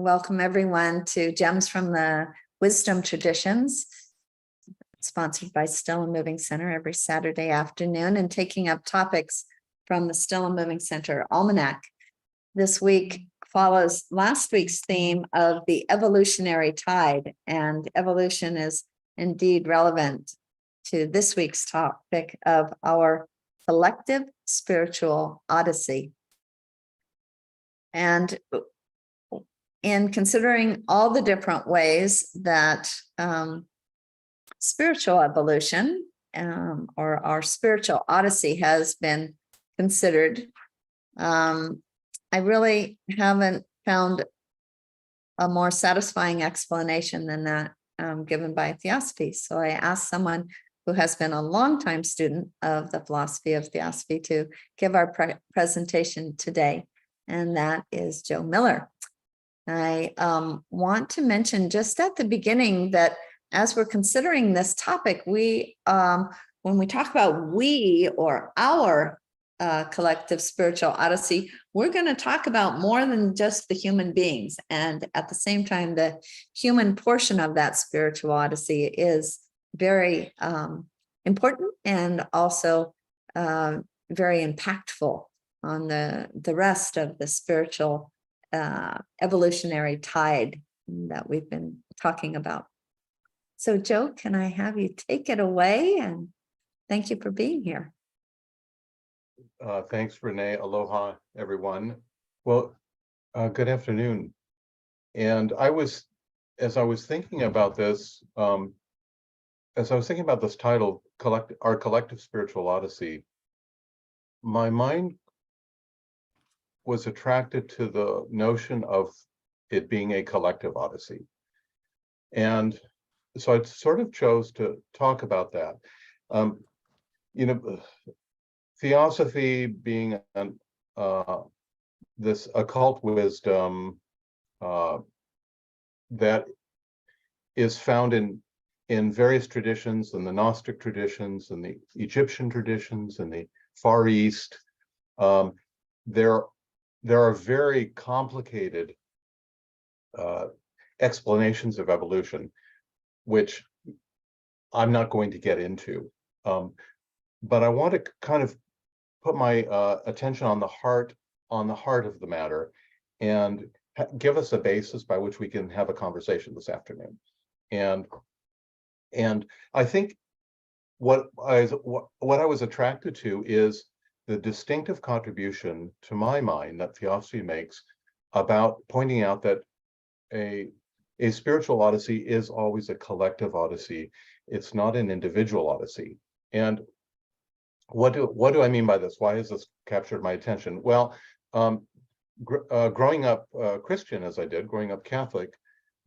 welcome everyone to Gems from the Wisdom Traditions, sponsored by Still and Moving Center every Saturday afternoon, and taking up topics from the Still and Moving Center Almanac. This week follows last week's theme of the evolutionary tide, and evolution is indeed relevant to this week's topic of our collective spiritual Odyssey. And in considering all the different ways that spiritual evolution or our spiritual Odyssey has been considered, I really haven't found a more satisfying explanation than that given by Theosophy. So I asked someone who has been a longtime student of the philosophy of Theosophy to give our presentation today, and that is Joe Miller. I want to mention just at the beginning that as we're considering this topic, we, when we talk about we or our collective spiritual Odyssey, we're going to talk about more than just the human beings. And at the same time, the human portion of that spiritual Odyssey is very important and also very impactful on the rest of the spiritual evolutionary tide that we've been talking about. So Joe, can I have you take it away? And thank you for being here. Thanks, Renee. Aloha, everyone. Well, good afternoon. And as I was thinking about this, title, Our Collective Spiritual Odyssey, my mind was attracted to the notion of it being a collective Odyssey. And so I sort of chose to talk about that. Theosophy being this occult wisdom that is found in various traditions, in the Gnostic traditions, and the Egyptian traditions, and the Far East. There are very complicated explanations of evolution, which I'm not going to get into. But I want to kind of put my attention on the heart of the matter, and give us a basis by which we can have a conversation this afternoon. And I think what I was attracted to is the distinctive contribution, to my mind, that Theosophy makes about pointing out that a spiritual Odyssey is always a collective Odyssey. It's not an individual Odyssey. And what do I mean by this? Why has this captured my attention? Well, growing up Christian, as I did, growing up Catholic,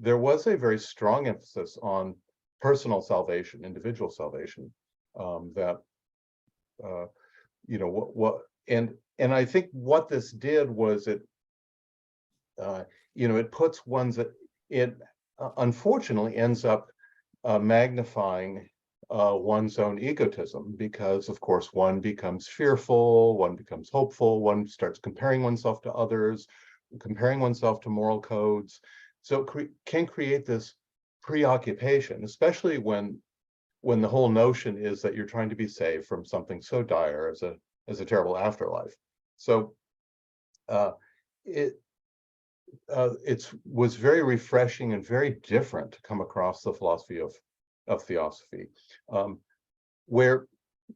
there was a very strong emphasis on personal salvation, individual salvation. And I think what this did was it puts it unfortunately ends up magnifying one's own egotism, because of course one becomes fearful, one becomes hopeful, one starts comparing oneself to others, comparing oneself to moral codes. So it can create this preoccupation, especially when the whole notion is that you're trying to be saved from something so dire as a terrible afterlife. So it was very refreshing and very different to come across the philosophy of Theosophy, where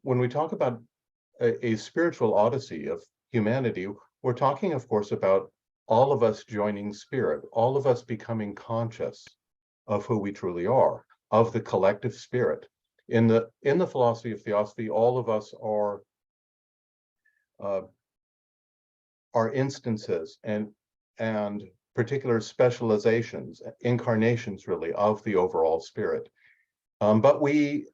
when we talk about a spiritual Odyssey of humanity, we're talking, of course, about all of us joining spirit, all of us becoming conscious of who we truly are, of the collective spirit. In the philosophy of Theosophy, all of us are instances and particular specializations, incarnations really, of the overall spirit. But we,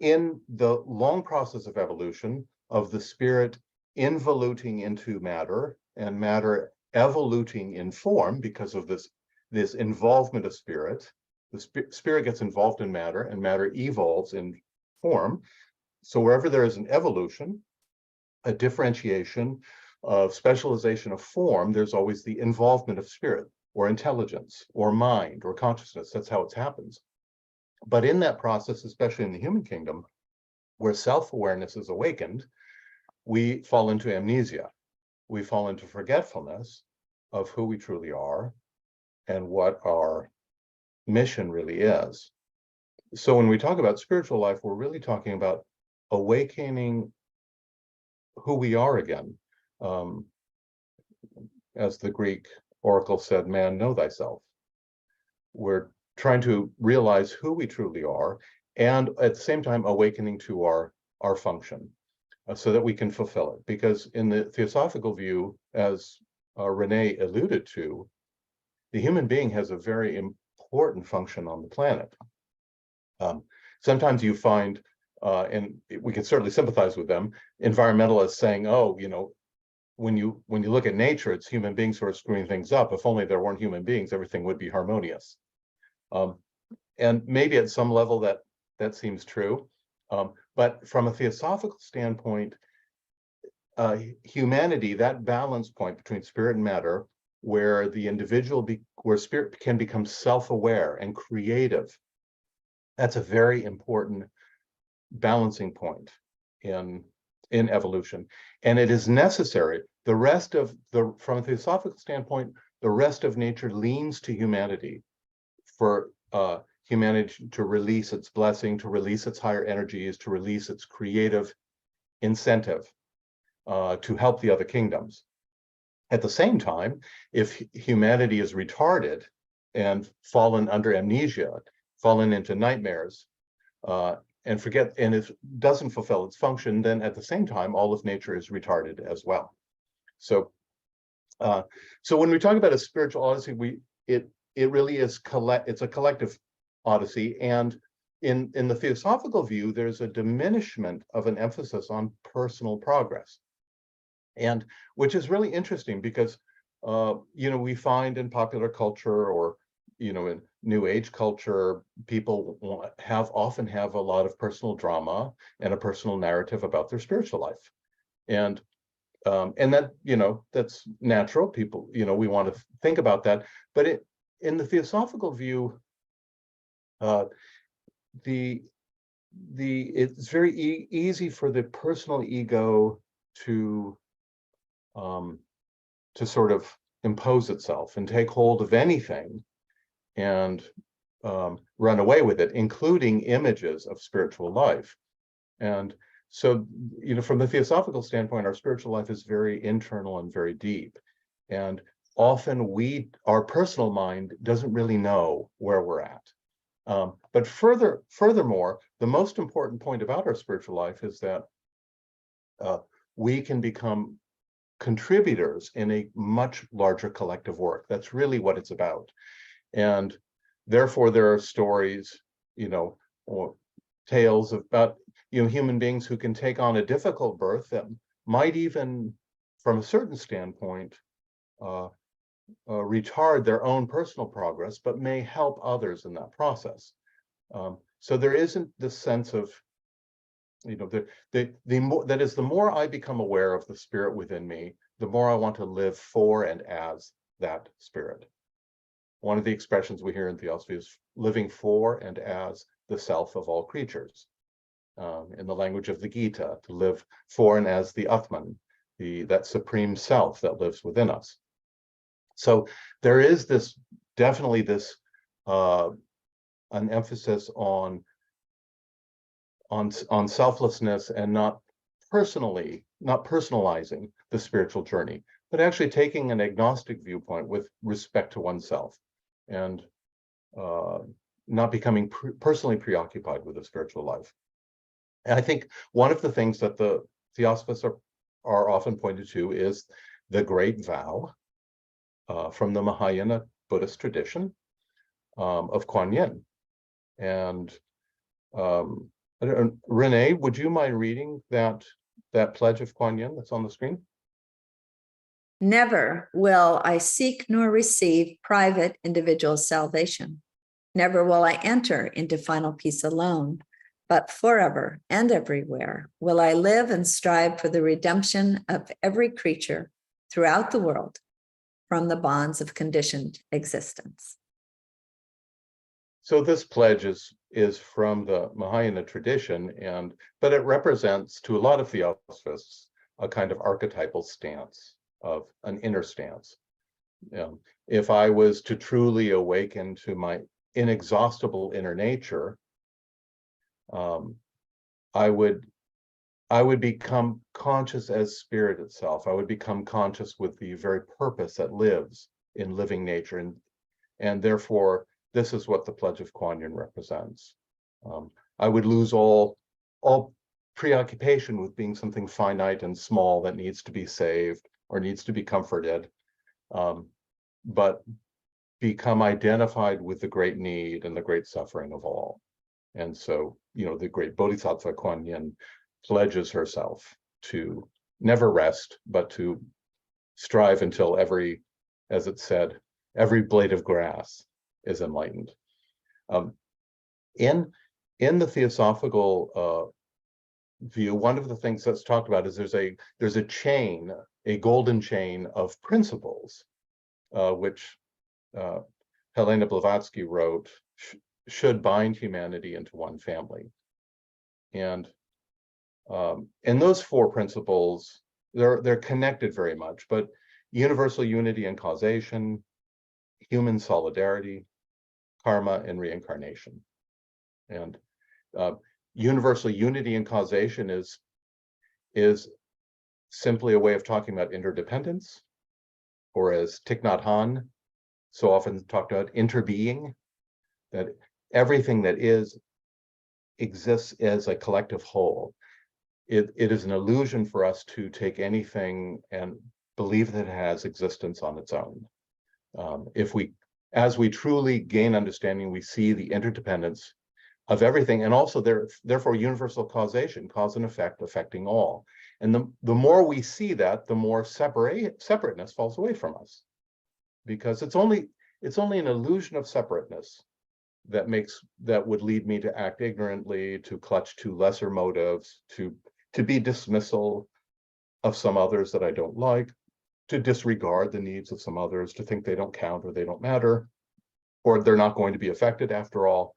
in the long process of evolution, of the spirit involuting into matter, and matter evoluting in form because of this involvement of spirit, the spirit gets involved in matter, and matter evolves in form. So wherever there is an evolution, a differentiation of specialization of form, there's always the involvement of spirit. or intelligence or mind or consciousness. That's how it happens. But in that process, especially in the human kingdom, where self-awareness is awakened, we fall into amnesia. We fall into forgetfulness of who we truly are and what our mission really is. So when we talk about spiritual life, we're really talking about awakening who we are again. As the Greek oracle said, man, know thyself. We're trying to realize who we truly are, and at the same time awakening to our function, so that we can fulfill it. Because in the Theosophical view, as Renée alluded to, the human being has a very important function on the planet. Sometimes you find, and we can certainly sympathize with them, environmentalists saying, oh, you know, when you look at nature, it's human beings who are screwing things up. If only there weren't human beings, everything would be harmonious. And maybe at some level that seems true. But from a theosophical standpoint, humanity, that balance point between spirit and matter, where the individual, where spirit can become self-aware and creative, that's a very important balancing point in evolution. And it is necessary. The rest of from a theosophical standpoint, the rest of nature leans to humanity for humanity to release its blessing, to release its higher energies, to release its creative incentive to help the other kingdoms. At the same time, if humanity is retarded and fallen under amnesia, fallen into nightmares, and it doesn't fulfill its function, then at the same time, all of nature is retarded as well. So, so when we talk about a spiritual odyssey, it really is it's a collective odyssey, and in the theosophical view, there's a diminishment of an emphasis on personal progress, and which is really interesting because you know, we find in popular culture, or you know, in New Age culture, people often have a lot of personal drama and a personal narrative about their spiritual life, and that, you know, that's natural. People, you know, we want to think about that, but in the theosophical view, it's very easy for the personal ego to sort of impose itself and take hold of anything and run away with it, including images of spiritual life. And so, you know, from the theosophical standpoint, our spiritual life is very internal and very deep. And often our personal mind doesn't really know where we're at. But furthermore, the most important point about our spiritual life is that we can become contributors in a much larger collective work. That's really what it's about. And therefore, there are stories, you know, or tales about, you know, human beings who can take on a difficult birth that might even, from a certain standpoint, retard their own personal progress, but may help others in that process. So there isn't this sense of, you know, the more I become aware of the spirit within me, the more I want to live for and as that spirit. One of the expressions we hear in Theosophy is living for and as the self of all creatures. In the language of the Gita, to live for and as the Atman, that supreme self that lives within us. So there is definitely this an emphasis on selflessness and not personalizing the spiritual journey, but actually taking an agnostic viewpoint with respect to oneself, and not becoming personally preoccupied with the spiritual life. And I think one of the things that the Theosophists are often pointed to is the great vow from the Mahayana Buddhist tradition of Kuan Yin. And Renée, would you mind reading that pledge of Kuan Yin that's on the screen? Never will I seek nor receive private individual salvation. Never will I enter into final peace alone, but forever and everywhere will I live and strive for the redemption of every creature throughout the world. from the bonds of conditioned existence. So this pledge is from the Mahayana tradition, but it represents to a lot of Theosophists a kind of archetypal stance, of an inner stance. If I was to truly awaken to my inexhaustible inner nature, I would become conscious as spirit itself. I would become conscious with the very purpose that lives in living nature, and therefore this is what the Pledge of Kuan Yin represents. I would lose all preoccupation with being something finite and small that needs to be saved or needs to be comforted, but become identified with the great need and the great suffering of all. And so, the great Bodhisattva Kuan Yin pledges herself to never rest, but to strive until as it said, every blade of grass is enlightened. In the Theosophical view, one of the things that's talked about is there's a chain, a golden chain of principles, which Helena Blavatsky wrote, should bind humanity into one family. And those four principles, they're connected very much, but universal unity and causation, human solidarity, karma, and reincarnation. And universal unity and causation is simply a way of talking about interdependence, or as Thich Nhat Hanh so often talked about, interbeing, that everything that exists as a collective whole. It is an illusion for us to take anything and believe that it has existence on its own. As we truly gain understanding, we see the interdependence of everything, and also therefore universal causation, cause and effect affecting all. And the more we see that, the more separateness falls away from us, because it's only an illusion of separateness that would lead me to act ignorantly, to clutch to lesser motives, to be dismissal of some others that I don't like, to disregard the needs of some others, to think they don't count or they don't matter, or they're not going to be affected after all.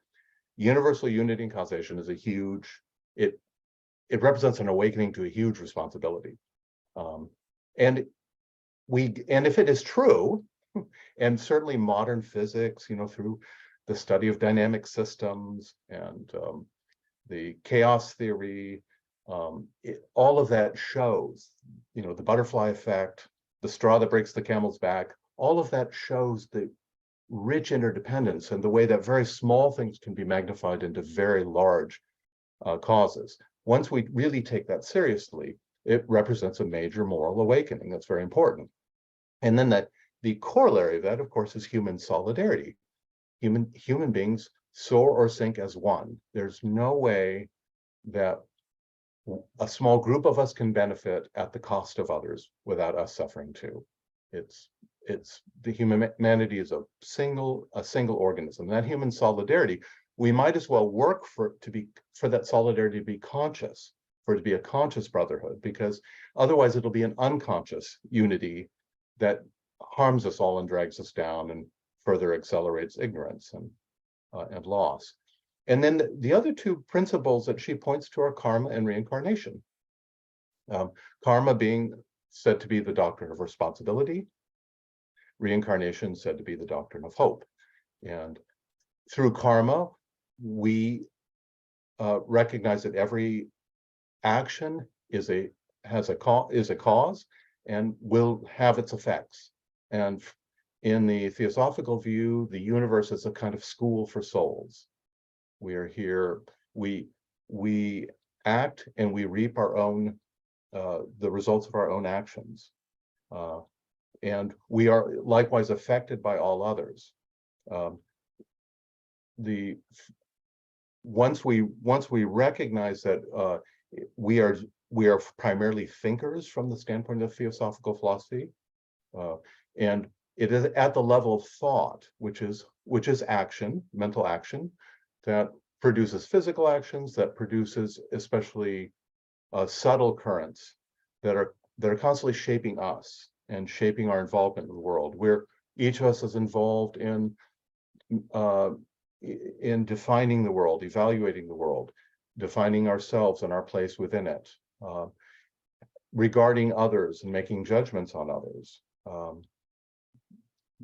Universal unity and causation is it represents an awakening to a huge responsibility. And if it is true, and certainly modern physics, through the study of dynamic systems and the chaos theory, all of that shows, the butterfly effect, the straw that breaks the camel's back, all of that shows the rich interdependence and the way that very small things can be magnified into very large causes. Once we really take that seriously, it represents a major moral awakening. That's very important. And then the corollary of that, of course, is human solidarity. Human beings soar or sink as one. There's no way that a small group of us can benefit at the cost of others without us suffering too. The humanity is a single organism. That human solidarity, we might as well work for that solidarity to be conscious, for it to be a conscious brotherhood, because otherwise it'll be an unconscious unity that harms us all and drags us down and further accelerates ignorance and loss. And then the other two principles that she points to are karma and reincarnation. Karma being said to be the doctrine of responsibility, reincarnation said to be the doctrine of hope. And through karma, we recognize that every action is a cause and will have its effects. And in the Theosophical view, the universe is a kind of school for souls. We are here, we act and we reap our own, the results of our own actions. And we are likewise affected by all others. Once we recognize that we are primarily thinkers from the standpoint of Theosophical philosophy, and it is at the level of thought, which is action, mental action, that produces physical actions, that produces especially subtle currents that are constantly shaping us. and shaping our involvement in the world. Each of us is involved in defining the world, evaluating the world, defining ourselves and our place within it, regarding others and making judgments on others,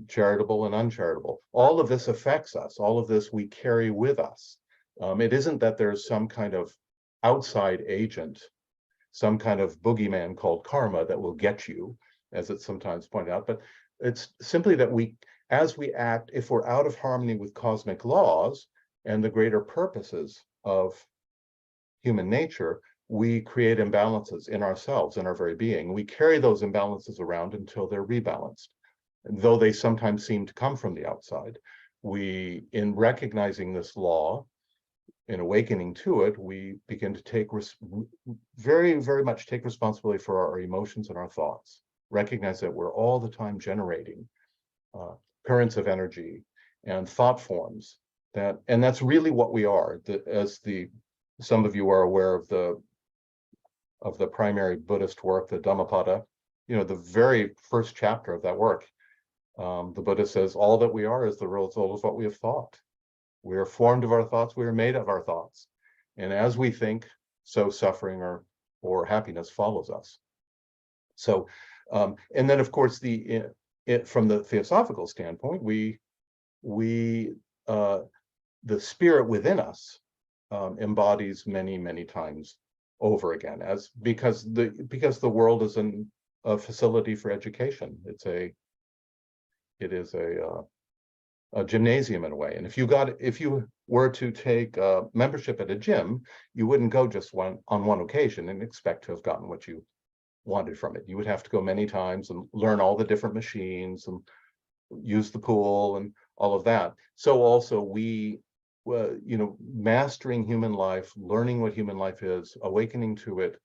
charitable and uncharitable. All of this affects us. All of this we carry with us. It isn't that there's some kind of outside agent, some kind of boogeyman called karma that will get you, as it's sometimes pointed out, but it's simply that as we act, if we're out of harmony with cosmic laws and the greater purposes of human nature, we create imbalances in ourselves, in our very being. We carry those imbalances around until they're rebalanced. Though they sometimes seem to come from the outside, in recognizing this law, in awakening to it, we begin to very, very much take responsibility for our emotions and our thoughts. Recognize that we're all the time generating currents of energy and thought forms, and that's really what we are. Some of you are aware of the primary Buddhist work, the Dhammapada. The very first chapter of that work, the Buddha says, all that we are is the result of what we have thought. We are formed of our thoughts, we are made of our thoughts. And as we think, so suffering or happiness follows us. So, and then of course, from the Theosophical standpoint, the spirit within us embodies many, many times over again, because the world is a facility for education. It is a gymnasium in a way. And if you were to take membership at a gym, you wouldn't go just on one occasion and expect to have gotten what you wanted from it. You would have to go many times and learn all the different machines and use the pool and all of that. So also mastering human life, learning what human life is, awakening to it,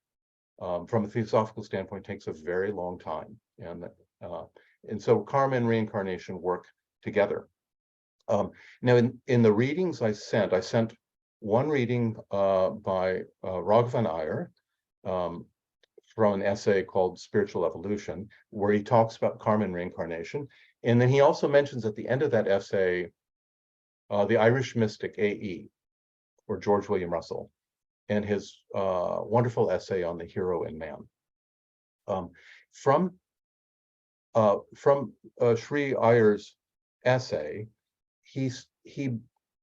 from a theosophical standpoint, takes a very long time. And so karma and reincarnation work together. Now, in the readings I sent one reading by Raghavan Iyer from an essay called Spiritual Evolution, where he talks about karma and reincarnation. And then he also mentions at the end of that essay the Irish mystic A.E., or George William Russell, and his wonderful essay on the hero in man. From Sri Iyer's essay,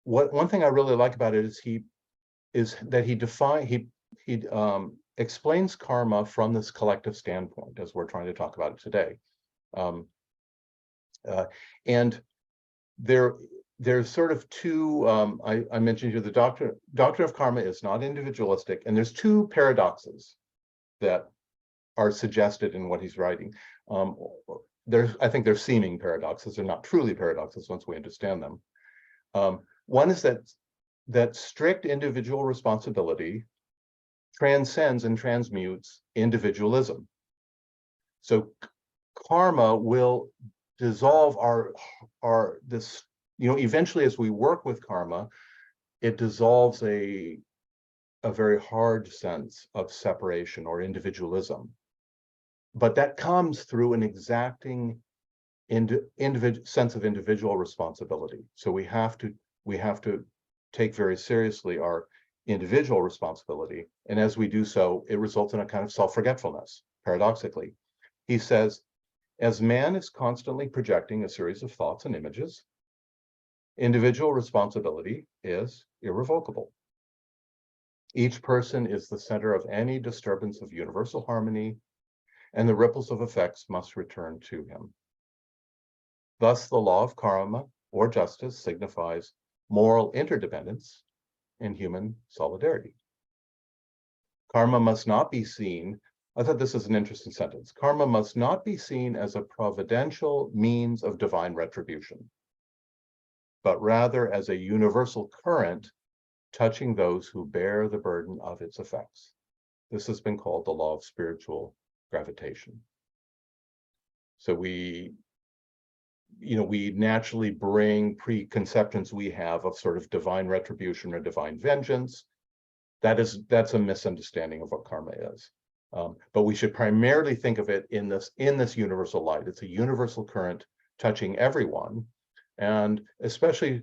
one thing I really like about it is that he explains karma from this collective standpoint, as we're trying to talk about it today. And there's sort of two, I mentioned here, the doctrine of karma is not individualistic, and there's two paradoxes that are suggested in what he's writing. I think they're seeming paradoxes. They're not truly paradoxes once we understand them. One is that strict individual responsibility transcends and transmutes individualism. So karma will dissolve this, eventually as we work with karma, it dissolves a very hard sense of separation or individualism. But that comes through an exacting sense of individual responsibility. So we have to take very seriously our individual responsibility. And as we do so, it results in a kind of self-forgetfulness, paradoxically. He says, as man is constantly projecting a series of thoughts and images, individual responsibility is irrevocable. Each person is the center of any disturbance of universal harmony, and the ripples of effects must return to him. Thus, the law of karma, or justice, signifies moral interdependence and human solidarity. Karma must not be seen, I thought this is an interesting sentence, karma must not be seen as a providential means of divine retribution, but rather as a universal current touching those who bear the burden of its effects. This has been called the law of spiritual gravitation. So we naturally bring preconceptions we have of sort of divine retribution or divine vengeance. That's a misunderstanding of what karma is. But we should primarily think of it in this universal light. It's a universal current touching everyone, and especially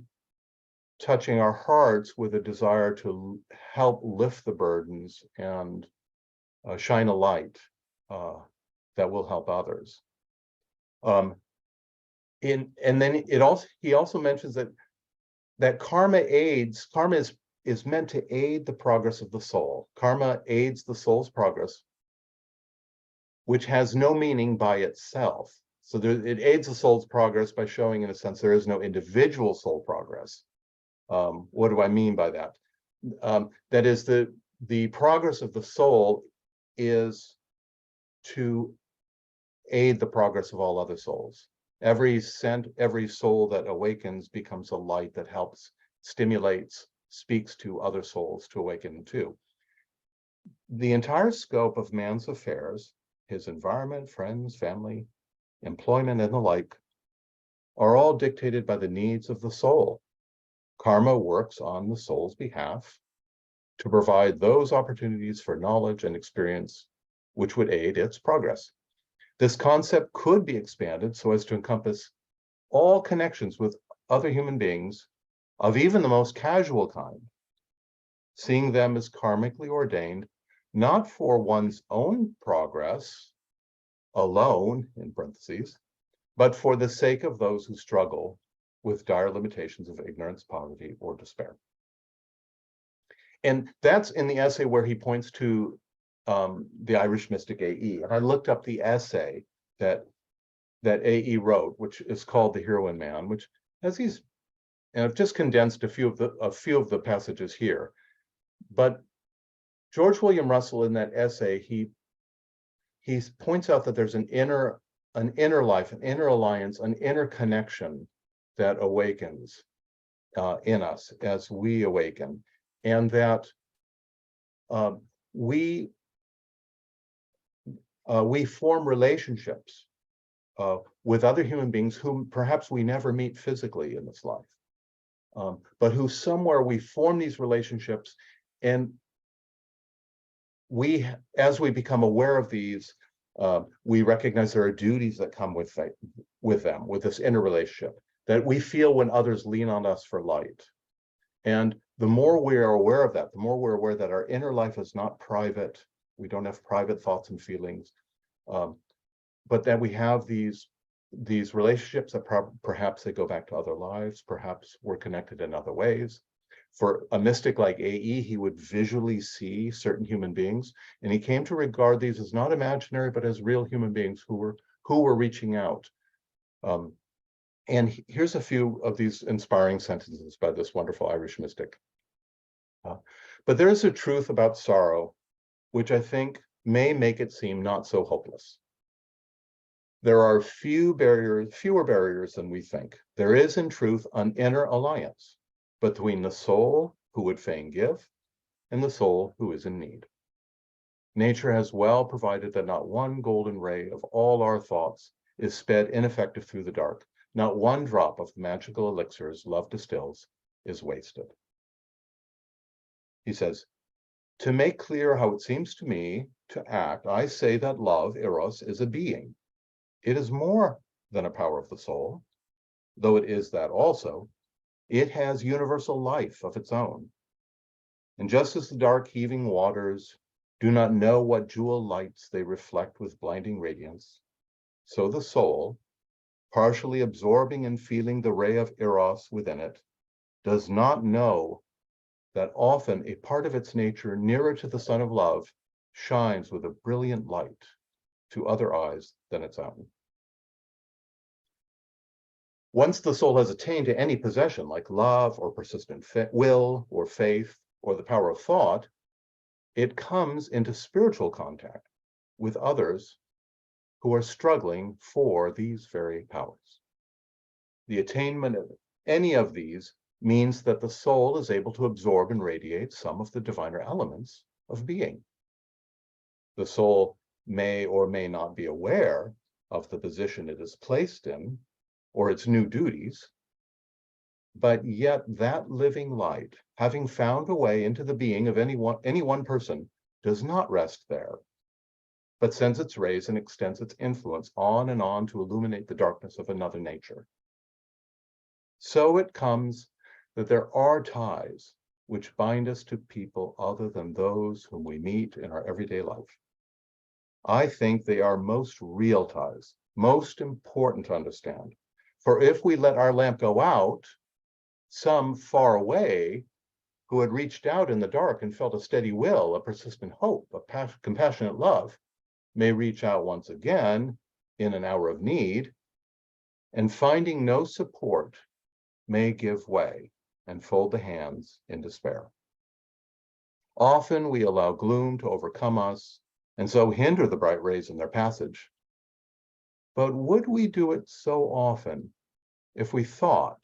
touching our hearts with a desire to help lift the burdens and shine a light that will help others. And then he also mentions that karma is meant to aid the progress of the soul. Karma aids the soul's progress, which has no meaning by itself. So it aids the soul's progress by showing, in a sense, there is no individual soul progress. What do I mean by that? That is, the progress of the soul is to aid the progress of all other souls. Every soul that awakens becomes a light that helps, stimulates, speaks to other souls to awaken too. The entire scope of man's affairs, his environment, friends, family, employment, and the like, are all dictated by the needs of the soul. Karma works on the soul's behalf to provide those opportunities for knowledge and experience which would aid its progress. This concept could be expanded so as to encompass all connections with other human beings of even the most casual kind, seeing them as karmically ordained, not for one's own progress alone, in parentheses, but for the sake of those who struggle with dire limitations of ignorance, poverty, or despair. And that's in the essay where he points to the Irish mystic A.E. And I looked up the essay that A.E. wrote, which is called The Hero in Man, which has these, and I've just condensed a few of the passages here. But George William Russell, in that essay, he points out that there's an inner life, an inner alliance, an inner connection that awakens in us as we awaken, and that we form relationships with other human beings whom perhaps we never meet physically in this life, but who somewhere we form these relationships, and as we become aware of these, we recognize there are duties that come with this inner relationship that we feel when others lean on us for light. And the more we are aware of that, the more we're aware that our inner life is not private. We don't have private thoughts and feelings, but that we have these relationships that perhaps they go back to other lives, perhaps we're connected in other ways. For a mystic like A.E., he would visually see certain human beings, and he came to regard these as not imaginary, but as real human beings who were reaching out. And here's a few of these inspiring sentences by this wonderful Irish mystic. But there is a truth about sorrow, which I think may make it seem not so hopeless. There are fewer barriers than we think. There is, in truth, an inner alliance between the soul who would fain give and the soul who is in need. Nature has well provided that not one golden ray of all our thoughts is sped ineffective through the dark. Not one drop of the magical elixirs love distills is wasted. He says, to make clear how it seems to me to act, I say that love, eros, is a being. It is more than a power of the soul, though it is that also. It has universal life of its own. And just as the dark heaving waters do not know what jewel lights they reflect with blinding radiance, so the soul, partially absorbing and feeling the ray of eros within it, does not know that often a part of its nature nearer to the sun of love shines with a brilliant light to other eyes than its own. Once the soul has attained to any possession like love or persistent will or faith or the power of thought, it comes into spiritual contact with others who are struggling for these very powers. The attainment of any of these means that the soul is able to absorb and radiate some of the diviner elements of being. The soul may or may not be aware of the position it is placed in or its new duties, but yet that living light, having found a way into the being of any one person, does not rest there, but sends its rays and extends its influence on and on to illuminate the darkness of another nature. So it comes that there are ties which bind us to people other than those whom we meet in our everyday life. I think they are most real ties, most important to understand. For if we let our lamp go out, some far away who had reached out in the dark and felt a steady will, a persistent hope, a compassionate love, may reach out once again in an hour of need, and finding no support, may give way and fold the hands in despair. Often we allow gloom to overcome us and so hinder the bright rays in their passage. But would we do it so often if we thought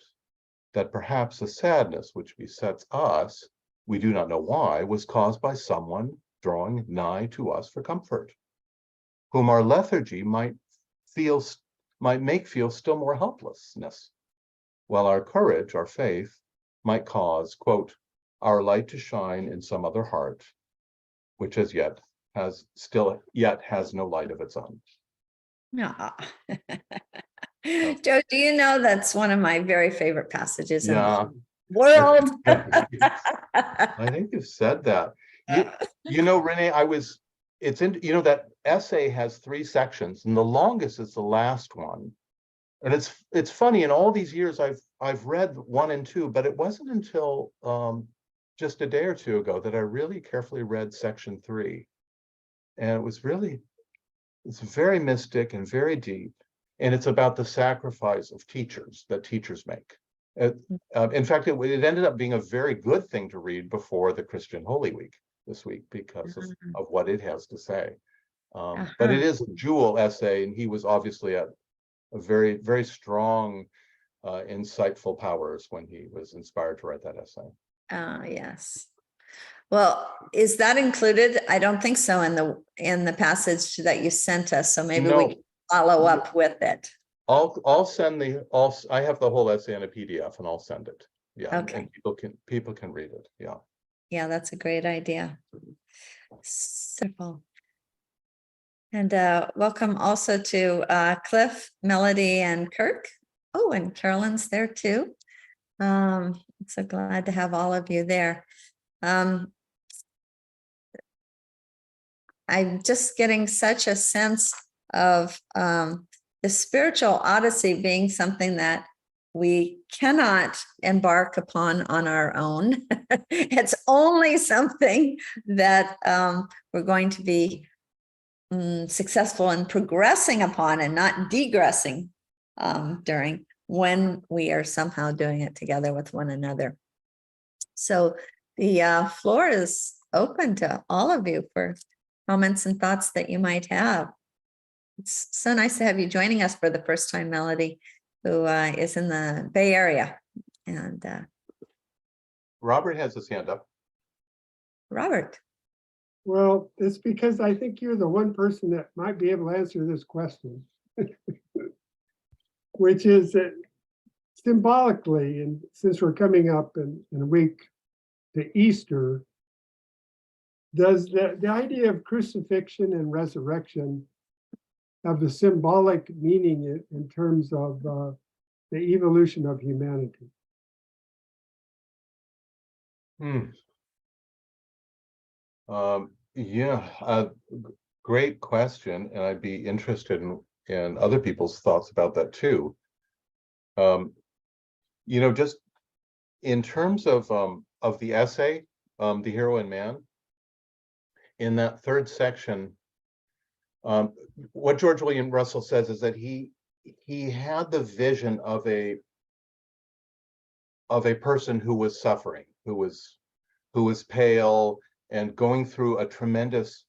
that perhaps the sadness which besets us, we do not know why, was caused by someone drawing nigh to us for comfort, whom our lethargy might make feel still more helplessness, while our courage, our faith, might cause, quote, our light to shine in some other heart, which as yet has no light of its own. No. Joe, do you know that's one of my very favorite passages in the world? I think you've said that. You know, Renee, that essay has 3 sections, and the longest is the last one. And it's funny, in all these years I've read 1 and 2, but it wasn't until just a day or 2 ago that I really carefully read section 3. And it's very mystic and very deep. And it's about the sacrifice of teachers that teachers make. In fact, it ended up being a very good thing to read before the Christian Holy Week this week because of what it has to say. But it is a jewel essay, and he was obviously a very, very strong, insightful powers when he was inspired to write that essay. Yes. Well, is that included? I don't think so in the passage that you sent us. So maybe we can follow up with it. I'll send I have the whole essay in a PDF, and I'll send it. Yeah. Okay. And people can read it. Yeah. Yeah, that's a great idea. Simple. And welcome also to Cliff, Melody, and Kirk. Oh, and Carolyn's there too. I'm so glad to have all of you there. I'm just getting such a sense of the spiritual odyssey being something that we cannot embark upon on our own. It's only something that we're going to be successful in progressing upon and not degressing during when we are somehow doing it together with one another. So the floor is open to all of you for comments and thoughts that you might have. It's so nice to have you joining us for the first time, Melody, who is in the Bay Area. And Robert has his hand up. Robert. Well, it's because I think you're the one person that might be able to answer this question, which is that symbolically, and since we're coming up in a week to Easter, does the idea of crucifixion and resurrection have the symbolic meaning in terms of the evolution of humanity? Great question, and I'd be interested in other people's thoughts about that too. Just in terms of the essay, The Hero in Man, in that 3rd section, what George William Russell says is that he had the vision of a person who was suffering, who was pale and going through a tremendous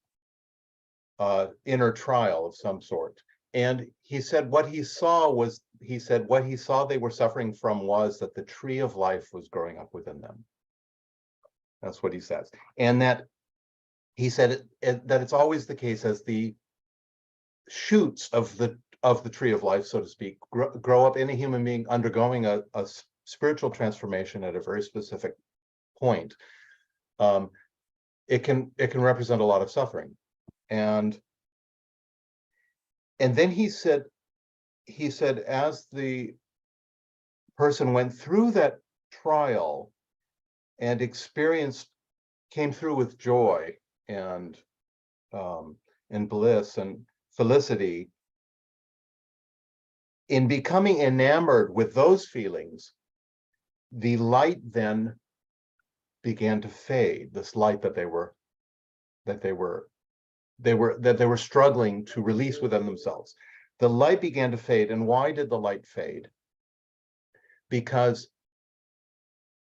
inner trial of some sort. And he said what he saw they were suffering from was that the tree of life was growing up within them. That's what he says. And that he said that it's always the case as the shoots of the tree of life, so to speak, grow up in a human being undergoing a spiritual transformation at a very specific point. It can represent a lot of suffering. And And then he said, as the person went through that trial and came through with joy and bliss and felicity, in becoming enamored with those feelings, the light then began to fade. This light that they were struggling to release within themselves. The light began to fade. And why did the light fade? Because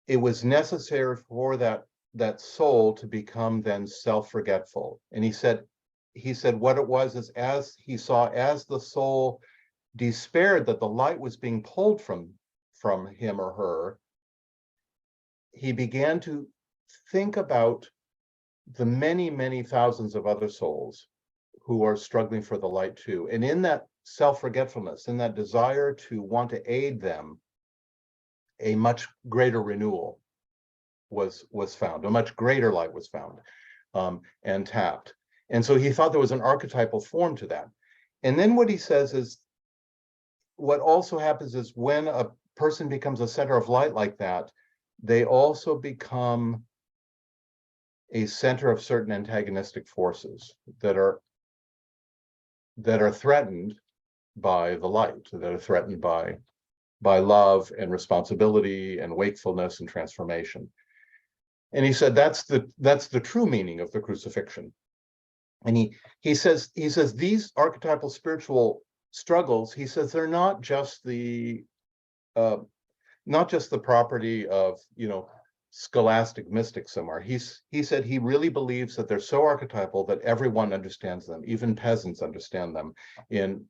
it was necessary for that soul to become then self-forgetful. And he said what it was is, as the soul despaired that the light was being pulled from him or her, he began to think about the many, many thousands of other souls who are struggling for the light too. And in that self-forgetfulness, in that desire to want to aid them, a much greater renewal was found, a much greater light was found and tapped. And so he thought there was an archetypal form to that. And then what he says is, what also happens is, when a person becomes a center of light like that, they also become a center of certain antagonistic forces that are threatened by the light, that are threatened by love and responsibility and wakefulness and transformation. And he said that's the true meaning of the crucifixion. And he says these archetypal spiritual struggles, he says, they're not just the property of, scholastic mystics somewhere. He said he really believes that they're so archetypal that everyone understands them, even peasants understand them. And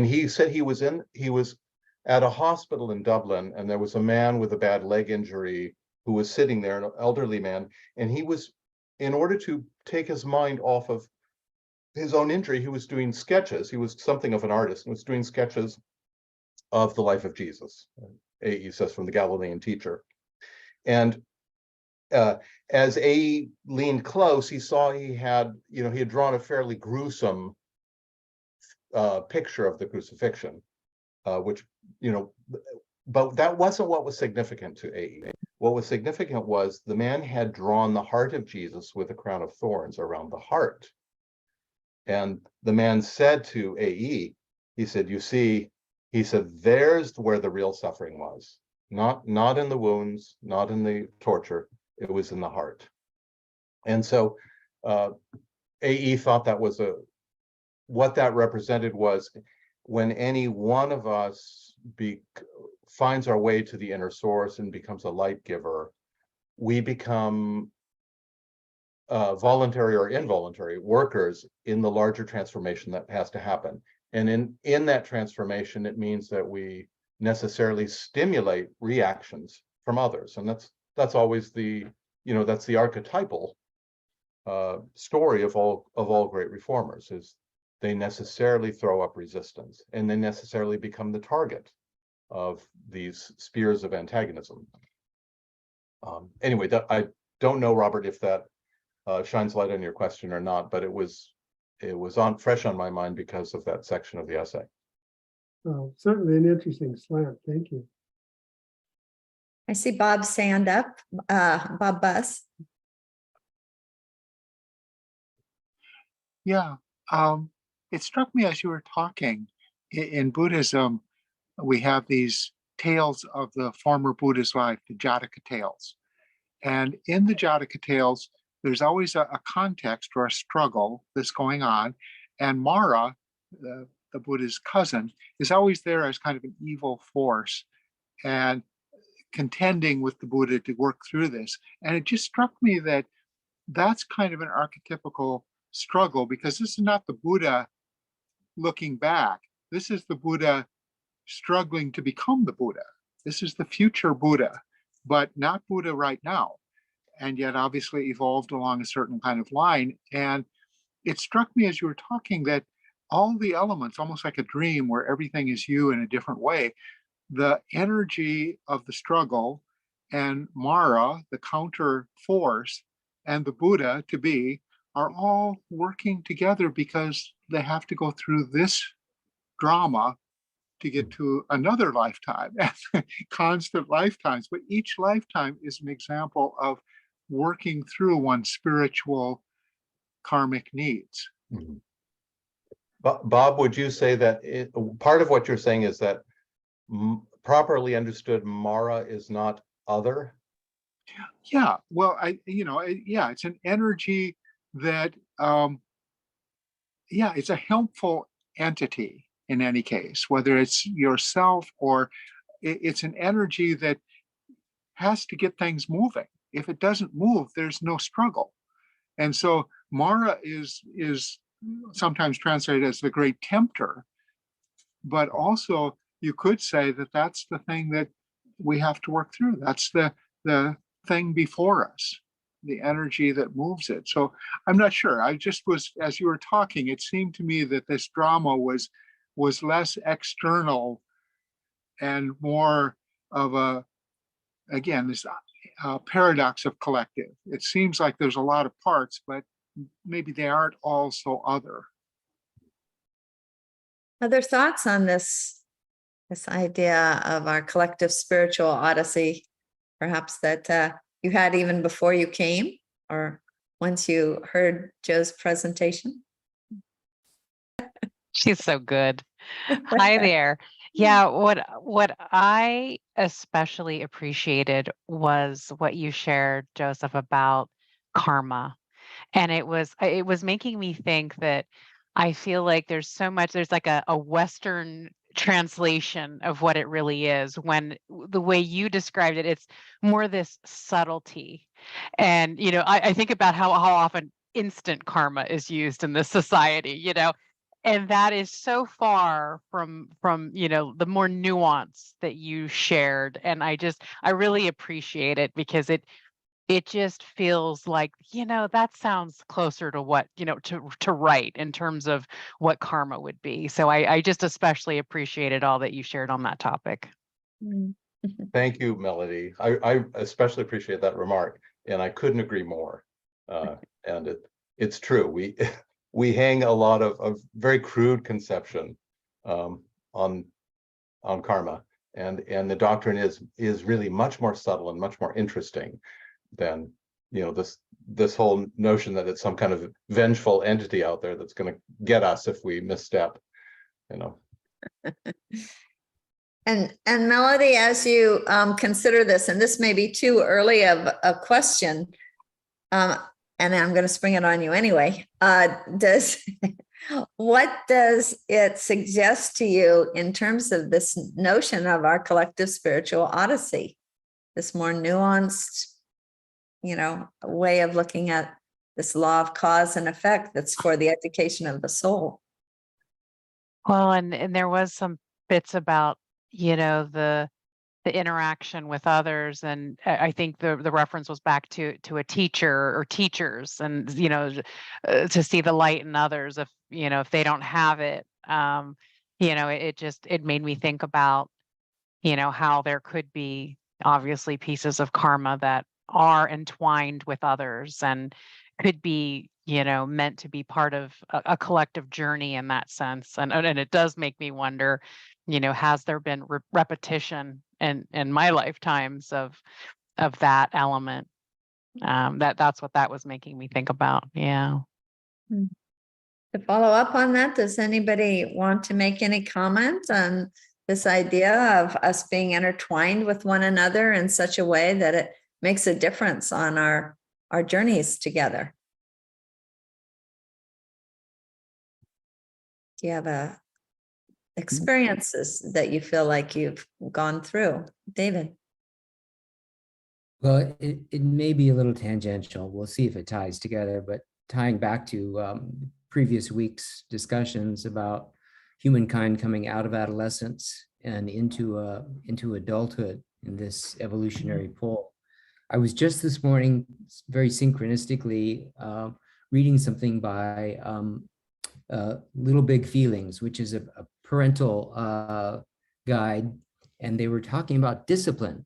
he said he was at a hospital in Dublin, and there was a man with a bad leg injury who was sitting there, an elderly man, and he was, in order to take his mind off of his own injury, he was doing sketches. He was something of an artist and was doing sketches of the life of Jesus. A.E. says, from the Galilean teacher. And as A.E. leaned close, he saw he had drawn a fairly gruesome picture of the crucifixion, which, but that wasn't what was significant to A.E. What was significant was the man had drawn the heart of Jesus with a crown of thorns around the heart. And the man said to A.E., he said, you see, he said, there's where the real suffering was. Not in the wounds, not in the torture, it was in the heart. And so A.E. thought that was what that represented was, when any one of us finds our way to the inner source and becomes a light giver, we become voluntary or involuntary workers in the larger transformation that has to happen. And in that transformation, it means that we necessarily stimulate reactions from others. And that's always that's the archetypal story of all great reformers, is they necessarily throw up resistance, and they necessarily become the target of these spears of antagonism. Anyway, I don't know, Robert, if that shines light on your question or not, but it was fresh on my mind because of that section of the essay. Oh, certainly an interesting slant. Thank you. I see Bob's hand up, Bob Buss. Yeah, it struck me as you were talking. In Buddhism, we have these tales of the former Buddha's life, the Jataka tales. And in the Jataka tales, there's always a context or a struggle that's going on. And Mara, the Buddha's cousin, is always there as kind of an evil force and contending with the Buddha to work through this. And it just struck me that that's kind of an archetypical struggle, because this is not the Buddha looking back. This is the Buddha struggling to become the Buddha. This is the future Buddha, but not Buddha right now. And yet obviously evolved along a certain kind of line. And it struck me as you were talking that all the elements, almost like a dream where everything is you in a different way, the energy of the struggle and Mara, the counter force, and the Buddha to be, are all working together because they have to go through this drama to get to another lifetime, constant lifetimes. But each lifetime is an example of working through one's spiritual karmic needs. Mhm. Bob, would you say that part of what you're saying is that properly understood, Mara is not other? Yeah, well, yeah, it's an energy that, yeah, it's a helpful entity in any case, whether it's yourself or it's an energy that has to get things moving. If it doesn't move, there's no struggle. And so Mara is sometimes translated as the great tempter, but also you could say that that's the thing that we have to work through. That's the thing before us, the energy that moves it. So I'm not sure. I just was, as you were talking, it seemed to me that this drama was less external and more of a, again, this paradox of collective. It seems like there's a lot of parts, but maybe they aren't all so other. Other thoughts on this idea of our collective spiritual odyssey, perhaps that you had even before you came, or once you heard Joe's presentation? She's so good. Hi there. Yeah, what I especially appreciated was what you shared, Joseph, about karma. And it was making me think that I feel like there's like a Western translation of what it really is, when the way you described it, it's more this subtlety. And I think about how often instant karma is used in this society, and that is so far from the more nuance that you shared. And I really appreciate it, because it just feels like, that sounds closer to what, to write in terms of what karma would be. So I just especially appreciated all that you shared on that topic. Thank you, Melody. I especially appreciate that remark, and I couldn't agree more. And it's true. We hang a lot of very crude conception on karma, and the doctrine is really much more subtle and much more interesting than this whole notion that it's some kind of vengeful entity out there that's going to get us if we misstep. And Melody, as you consider this, and this may be too early of a question, and I'm going to spring it on you anyway. What does it suggest to you in terms of this notion of our collective spiritual odyssey, this more nuanced, way of looking at this law of cause and effect that's for the education of the soul? Well, and there was some bits about, the interaction with others. And I think the reference was back to a teacher or teachers, and, to see the light in others if they don't have it. It made me think about, how there could be obviously pieces of karma that are entwined with others and could be, meant to be part of a collective journey in that sense. And it does make me wonder, has there been repetition in my lifetimes of that element? That's what that was making me think about. Yeah. To follow up on that, does anybody want to make any comment on this idea of us being intertwined with one another in such a way that it makes a difference on our journeys together? Do you have experiences that you feel like you've gone through? David? Well, it may be a little tangential. We'll see if it ties together, but tying back to previous week's discussions about humankind coming out of adolescence and into adulthood in this evolutionary pull. I was just this morning, very synchronistically, reading something by Little Big Feelings, which is a parental guide, and they were talking about discipline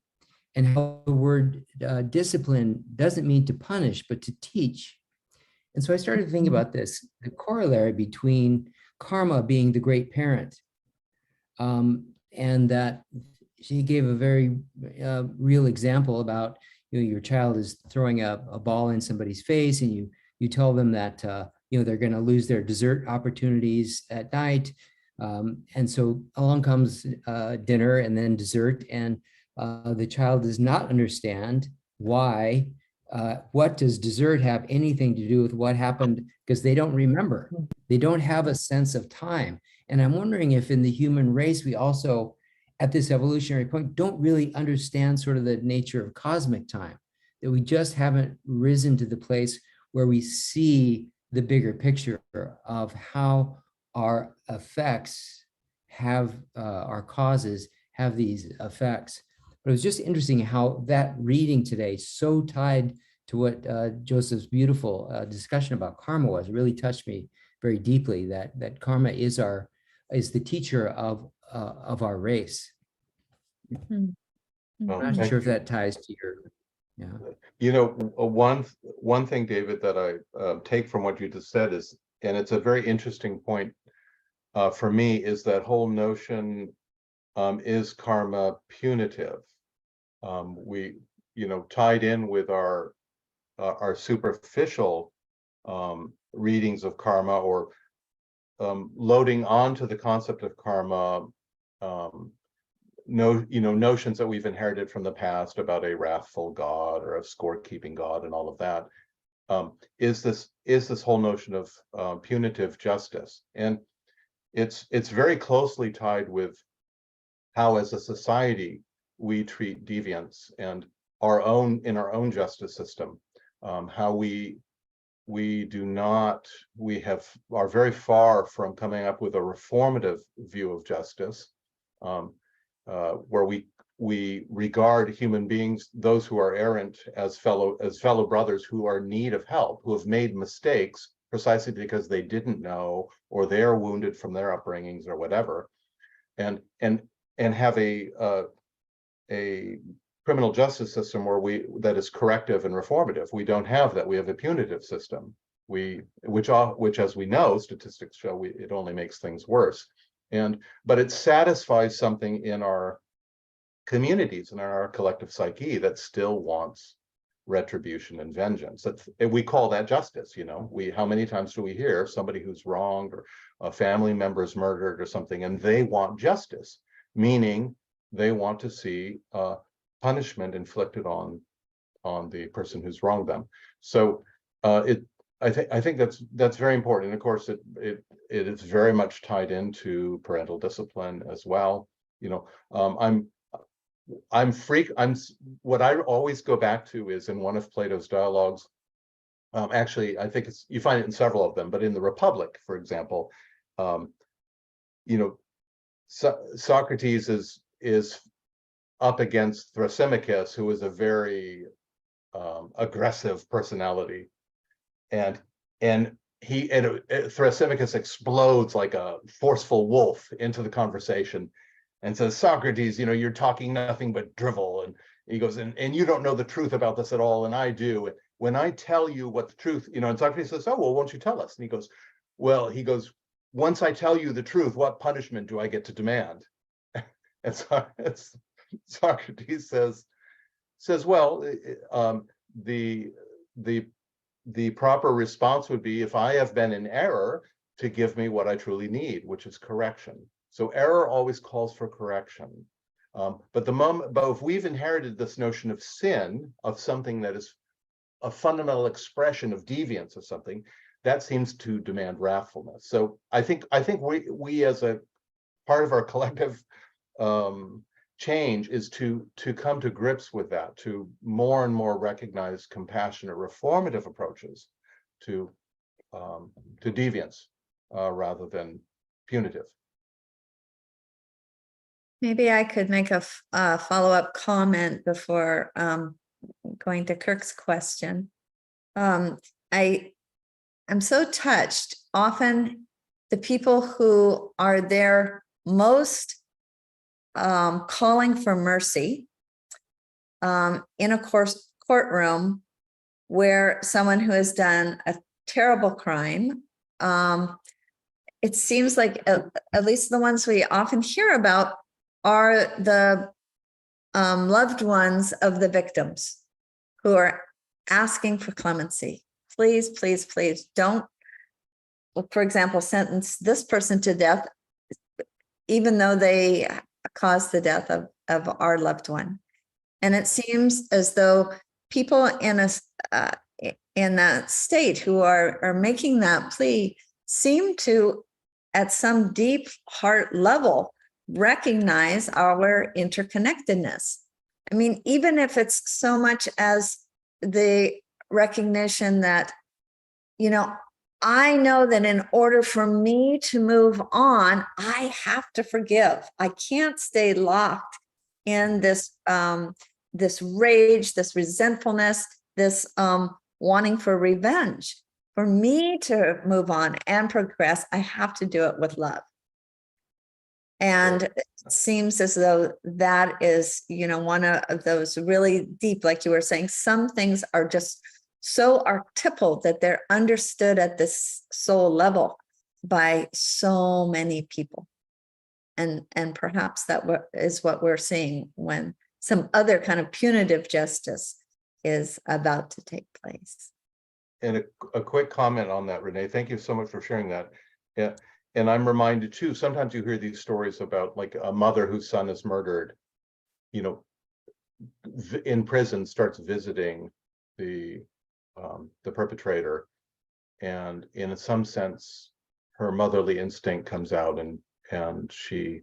and how the word discipline doesn't mean to punish, but to teach. And so I started thinking about this, the corollary between karma being the great parent And that she gave a very real example about, your child is throwing a ball in somebody's face, and you tell them that they're going to lose their dessert opportunities at night. And so along comes dinner and then dessert, and the child does not understand why. What does dessert have anything to do with what happened? Because they don't remember. They don't have a sense of time. And I'm wondering if in the human race, we also, at this evolutionary point, don't really understand sort of the nature of cosmic time, that we just haven't risen to the place where we see the bigger picture of how our effects have, our causes have these effects. But it was just interesting how that reading today so tied to what Joseph's beautiful discussion about karma was. It really touched me very deeply, that karma is the teacher of our race. Mhm. Well, I'm not thank sure if you. that ties to your, yeah. One thing, David, that I take from what you just said is, and it's a very interesting point for me, is that whole notion, is karma punitive? We, tied in with our superficial readings of karma, or loading onto the concept of karma, notions that we've inherited from the past about a wrathful God or a scorekeeping God and all of that, is this whole notion of punitive justice. And it's very closely tied with how, as a society, we treat deviance and our own justice system, how we are very far from coming up with a reformative view of justice, where we regard human beings, those who are errant, as fellow brothers who are in need of help, who have made mistakes precisely because they didn't know, or they are wounded from their upbringings or whatever, and have a criminal justice system that is corrective and reformative. We don't have that. We have a punitive system, which as we know, statistics show, it only makes things worse. But it satisfies something in our communities and our collective psyche that still wants retribution and vengeance. We call that justice. How many times do we hear somebody who's wronged, or a family member is murdered or something, and they want justice, meaning they want to see punishment inflicted on the person who's wronged them. So I think that's very important. And of course, it is very much tied into parental discipline as well. What I always go back to is in one of Plato's dialogues. Actually, I think you find it in several of them, but in the Republic, for example, Socrates is up against Thrasymachus, who is a very aggressive personality, and Thrasymachus explodes like a forceful wolf into the conversation and says, "Socrates, you're talking nothing but drivel." And he goes, and you don't know the truth about this at all, and I do. When I tell you what the truth, and Socrates says, "Oh, well, won't you tell us?" And he goes, "Once I tell you the truth, what punishment do I get to demand?" And so Socrates says, "Well, the proper response would be, if I have been in error, to give me what I truly need, which is correction." So error always calls for correction. But if we've inherited this notion of sin, of something that is a fundamental expression of deviance of something, that seems to demand wrathfulness. So I think we as a part of our collective change is to come to grips with that, to more and more recognize compassionate, reformative approaches to deviance rather than punitive. Maybe I could make a follow-up comment before going to Kirk's question. I'm so touched. Often the people who are there most calling for mercy in a courtroom where someone who has done a terrible crime it seems like at least the ones we often hear about are the loved ones of the victims who are asking for clemency. Please, please, please don't, for example, sentence this person to death, even though they caused the death of our loved one. And it seems as though people in that state who are making that plea seem to, at some deep heart level, recognize our interconnectedness. I mean, even if it's so much as the recognition that, you know, I know that in order for me to move on, I have to forgive. I can't stay locked in this this rage, this resentfulness, this wanting for revenge. For me to move on and progress, I have to do it with love. And it seems as though that is, you know, one of those really deep, like you were saying, some things are just so archetypal that they're understood at this soul level by so many people. And perhaps that is what we're seeing when some other kind of punitive justice is about to take place. And a quick comment on that, Renee. Thank you so much for sharing that. Yeah. And I'm reminded too, sometimes you hear these stories about like a mother whose son is murdered, you know, in prison, starts visiting the perpetrator. And in some sense, her motherly instinct comes out and she,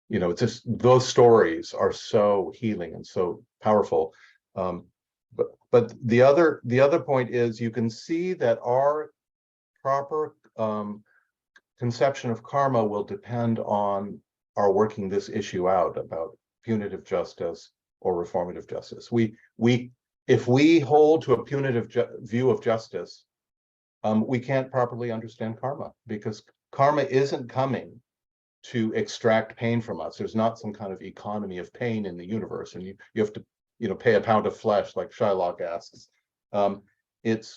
you know, it's just, those stories are so healing and so powerful. But the other point is, you can see that our proper conception of karma will depend on our working this issue out about punitive justice or reformative justice. If we hold to a punitive view of justice, we can't properly understand karma, because karma isn't coming to extract pain from us. There's not some kind of economy of pain in the universe, and you have to, you know, pay a pound of flesh, like Shylock asks. It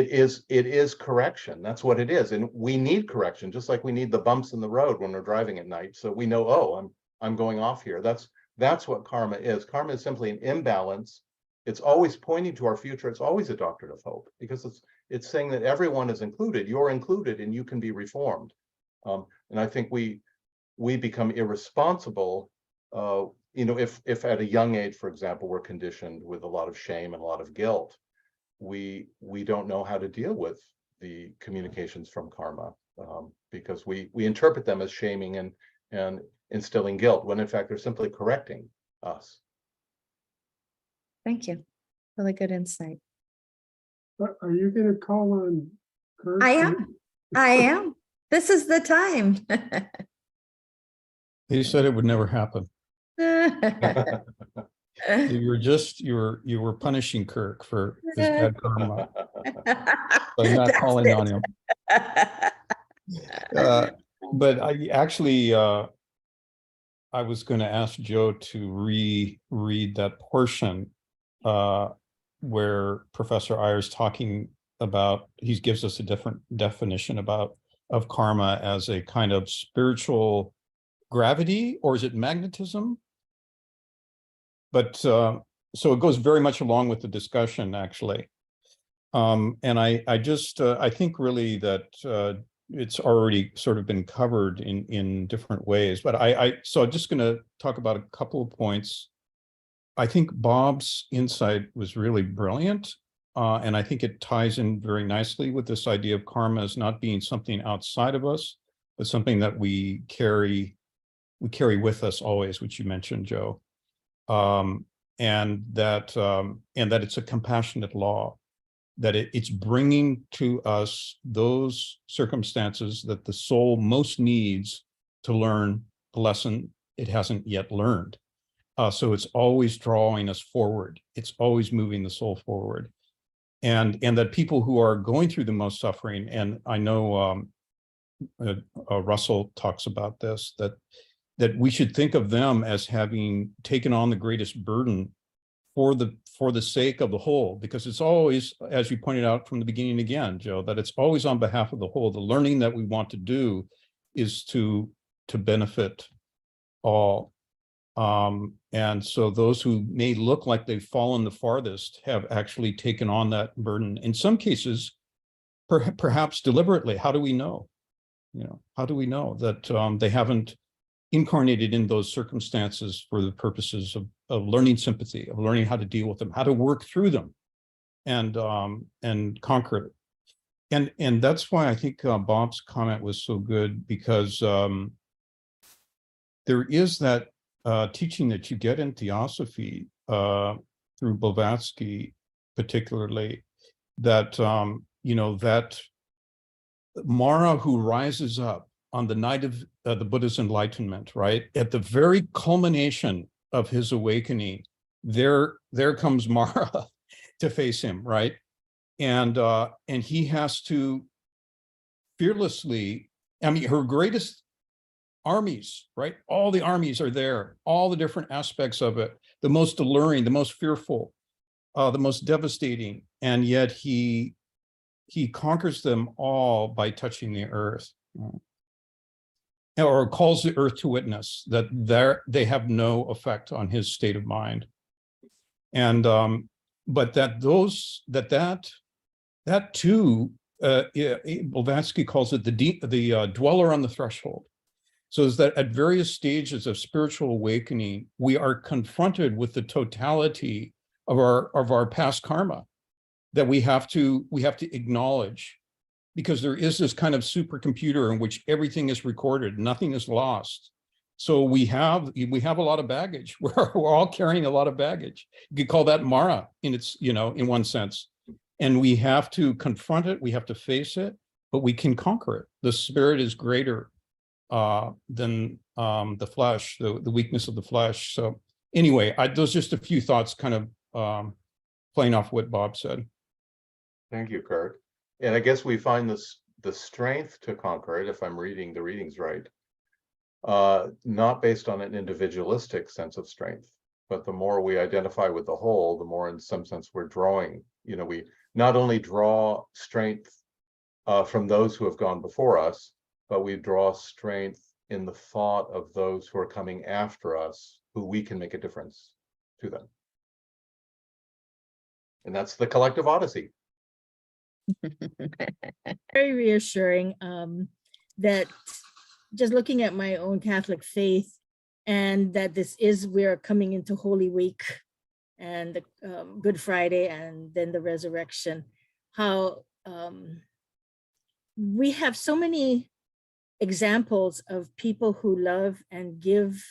is correction. That's what it is, and we need correction, just like we need the bumps in the road when we're driving at night, so we know, oh, I'm going off here. That's what karma is. Karma is simply an imbalance. It's always pointing to our future. It's always a doctrine of hope, because it's saying that everyone is included. You're included, and you can be reformed. And I think we become irresponsible. You know, if at a young age, for example, we're conditioned with a lot of shame and a lot of guilt, we don't know how to deal with the communications from karma, because we interpret them as shaming and instilling guilt, when in fact they're simply correcting us. Thank you. Really good insight. Are you going to call on Kurt? I am. This is the time. He said it would never happen. You were punishing Kirk for his bad karma by not calling on him. But I actually, I was going to ask Joe to reread that portion where Professor Ayer's talking about, he gives us a different definition of karma as a kind of spiritual gravity, or is it magnetism? But so it goes very much along with the discussion, actually. And I think really that it's already sort of been covered in different ways. But so I'm just going to talk about a couple of points. I think Bob's insight was really brilliant. And I think it ties in very nicely with this idea of karma as not being something outside of us, but something that we carry with us always, which you mentioned, Joe. And that it's a compassionate law, that it's bringing to us those circumstances that the soul most needs to learn the lesson it hasn't yet learned. So it's always drawing us forward. It's always moving the soul forward. And that people who are going through the most suffering, and I know Russell talks about this, that we should think of them as having taken on the greatest burden for the sake of the whole, because it's always, as you pointed out from the beginning again, Joe, that it's always on behalf of the whole. The learning that we want to do is to benefit all. And so those who may look like they've fallen the farthest have actually taken on that burden. In some cases, perhaps deliberately. How do we know? How do we know that they haven't incarnated in those circumstances for the purposes of learning sympathy, of learning how to deal with them, how to work through them, and conquer it. And that's why I think Bob's comment was so good, because there is that teaching that you get in Theosophy through Blavatsky, particularly, that that Mara who rises up on the night of the Buddha's enlightenment, right? At the very culmination of his awakening, there comes Mara to face him, right? And he has to fearlessly, I mean, her greatest armies, right? All the armies are there, all the different aspects of it, the most alluring, the most fearful, the most devastating, and yet he conquers them all by touching the earth, or calls the earth to witness that they have no effect on his state of mind. And but that too, Blavatsky calls it the dweller on the threshold. So is that at various stages of spiritual awakening, we are confronted with the totality of our past karma that we have to acknowledge, because there is this kind of supercomputer in which everything is recorded, nothing is lost. So we have a lot of baggage. We're all carrying a lot of baggage. You could call that Mara in its, in one sense. And we have to confront it, we have to face it, but we can conquer it. The spirit is greater than the flesh, the weakness of the flesh. So anyway, those just a few thoughts kind of playing off what Bob said. Thank you, Kurt. And I guess we find the strength to conquer it, if I'm reading the readings right, not based on an individualistic sense of strength, but the more we identify with the whole, the more in some sense we're drawing, we not only draw strength from those who have gone before us, but we draw strength in the thought of those who are coming after us, who we can make a difference to them. And that's the collective Odyssey. Very reassuring that just looking at my own Catholic faith, and that we're coming into Holy Week and the Good Friday and then the resurrection, how we have so many examples of people who love and give.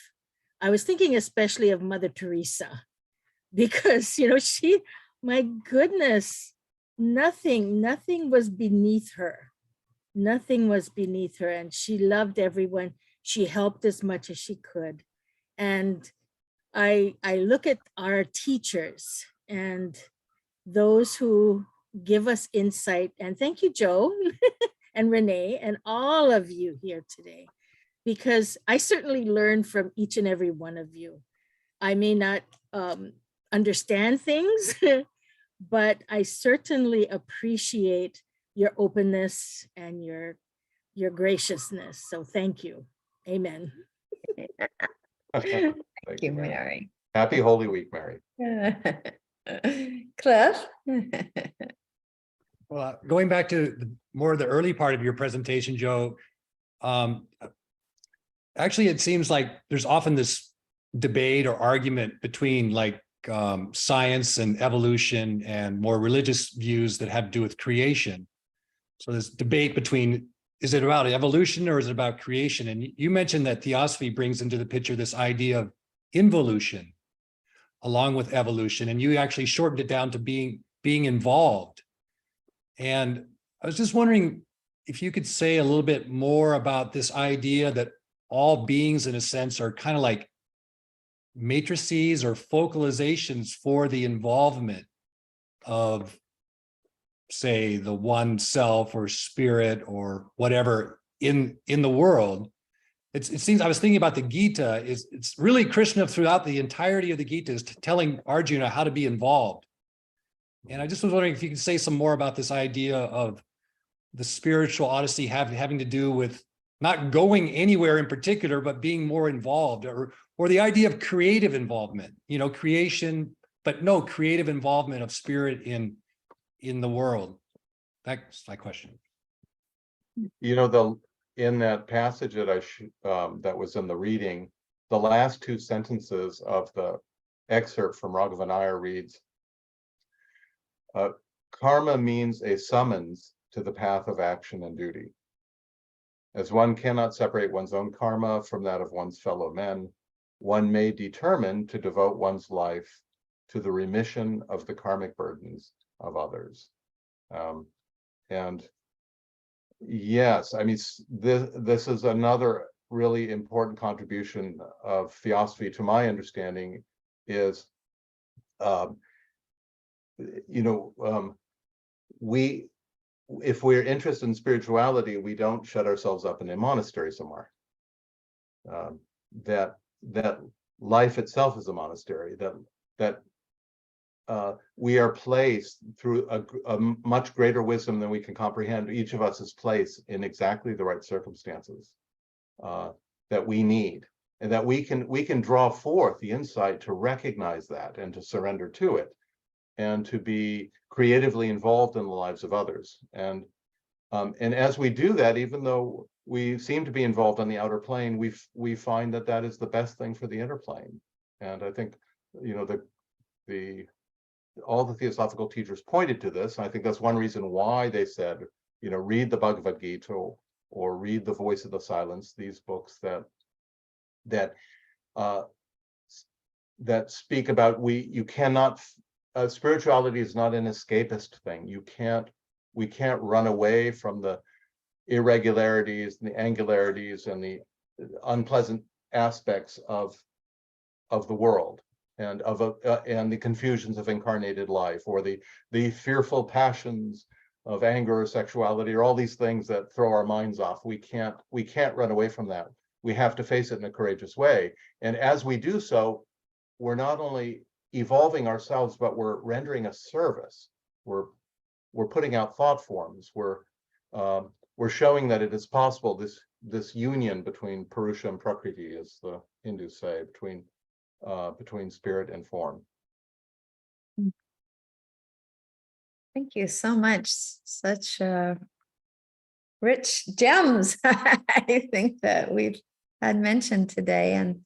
I was thinking especially of Mother Teresa, because she, my goodness, nothing was beneath her. Nothing was beneath her, and she loved everyone. She helped as much as she could. And I look at our teachers and those who give us insight, and thank you, Joe and Renee and all of you here today, because I certainly learn from each and every one of you. I may not understand things, but I certainly appreciate your openness and your graciousness. So thank you. Amen. Thank you, Mary. Happy Holy Week, Mary. Cliff? Well, going back to more of the early part of your presentation, Joe, actually, it seems like there's often this debate or argument between science and evolution and more religious views that have to do with creation. So this debate between, is it about evolution or is it about creation? And you mentioned that Theosophy brings into the picture this idea of involution along with evolution, and you actually shortened it down to being involved. And I was just wondering if you could say a little bit more about this idea that all beings, in a sense, are kind of like matrices or focalizations for the involvement of, say, the one self or spirit or whatever in the world, it seems, I was thinking about the Gita, it's really Krishna throughout the entirety of the Gita is telling Arjuna how to be involved. And I just was wondering if you could say some more about this idea of the spiritual odyssey having to do with not going anywhere in particular, but being more involved, or the idea of creative involvement, creation, but no creative involvement of spirit in the world. That's my question. In that passage that that was in the reading, the last two sentences of the excerpt from Raghavanaya reads, karma means a summons to the path of action and duty. As one cannot separate one's own karma from that of one's fellow men, one may determine to devote one's life to the remission of the karmic burdens of others. And yes, I mean, this is another really important contribution of Theosophy, to my understanding, is, if we're interested in spirituality, we don't shut ourselves up in a monastery somewhere. That life itself is a monastery. That we are placed through a much greater wisdom than we can comprehend. Each of us is placed in exactly the right circumstances that we need, and that we can draw forth the insight to recognize that and to surrender to it, and to be creatively involved in the lives of others. And as we do that, even though we seem to be involved on the outer plane, we find that is the best thing for the inner plane. And I think all the Theosophical teachers pointed to this. And I think that's one reason why they said, read the Bhagavad Gita or read The Voice of the Silence, these books that speak about you cannot. Spirituality is not an escapist thing. We can't run away from the irregularities and the angularities and the unpleasant aspects of the world, and and the confusions of incarnated life, or the fearful passions of anger or sexuality, or all these things that throw our minds off. We can't run away from that. We have to face it in a courageous way. And as we do so, we're not only evolving ourselves, but we're rendering a service. We're putting out thought forms. We're showing that it is possible, this union between Purusha and Prakriti, as the Hindus say, between spirit and form. Thank you so much. Such rich gems, I think, that we've had mentioned today. And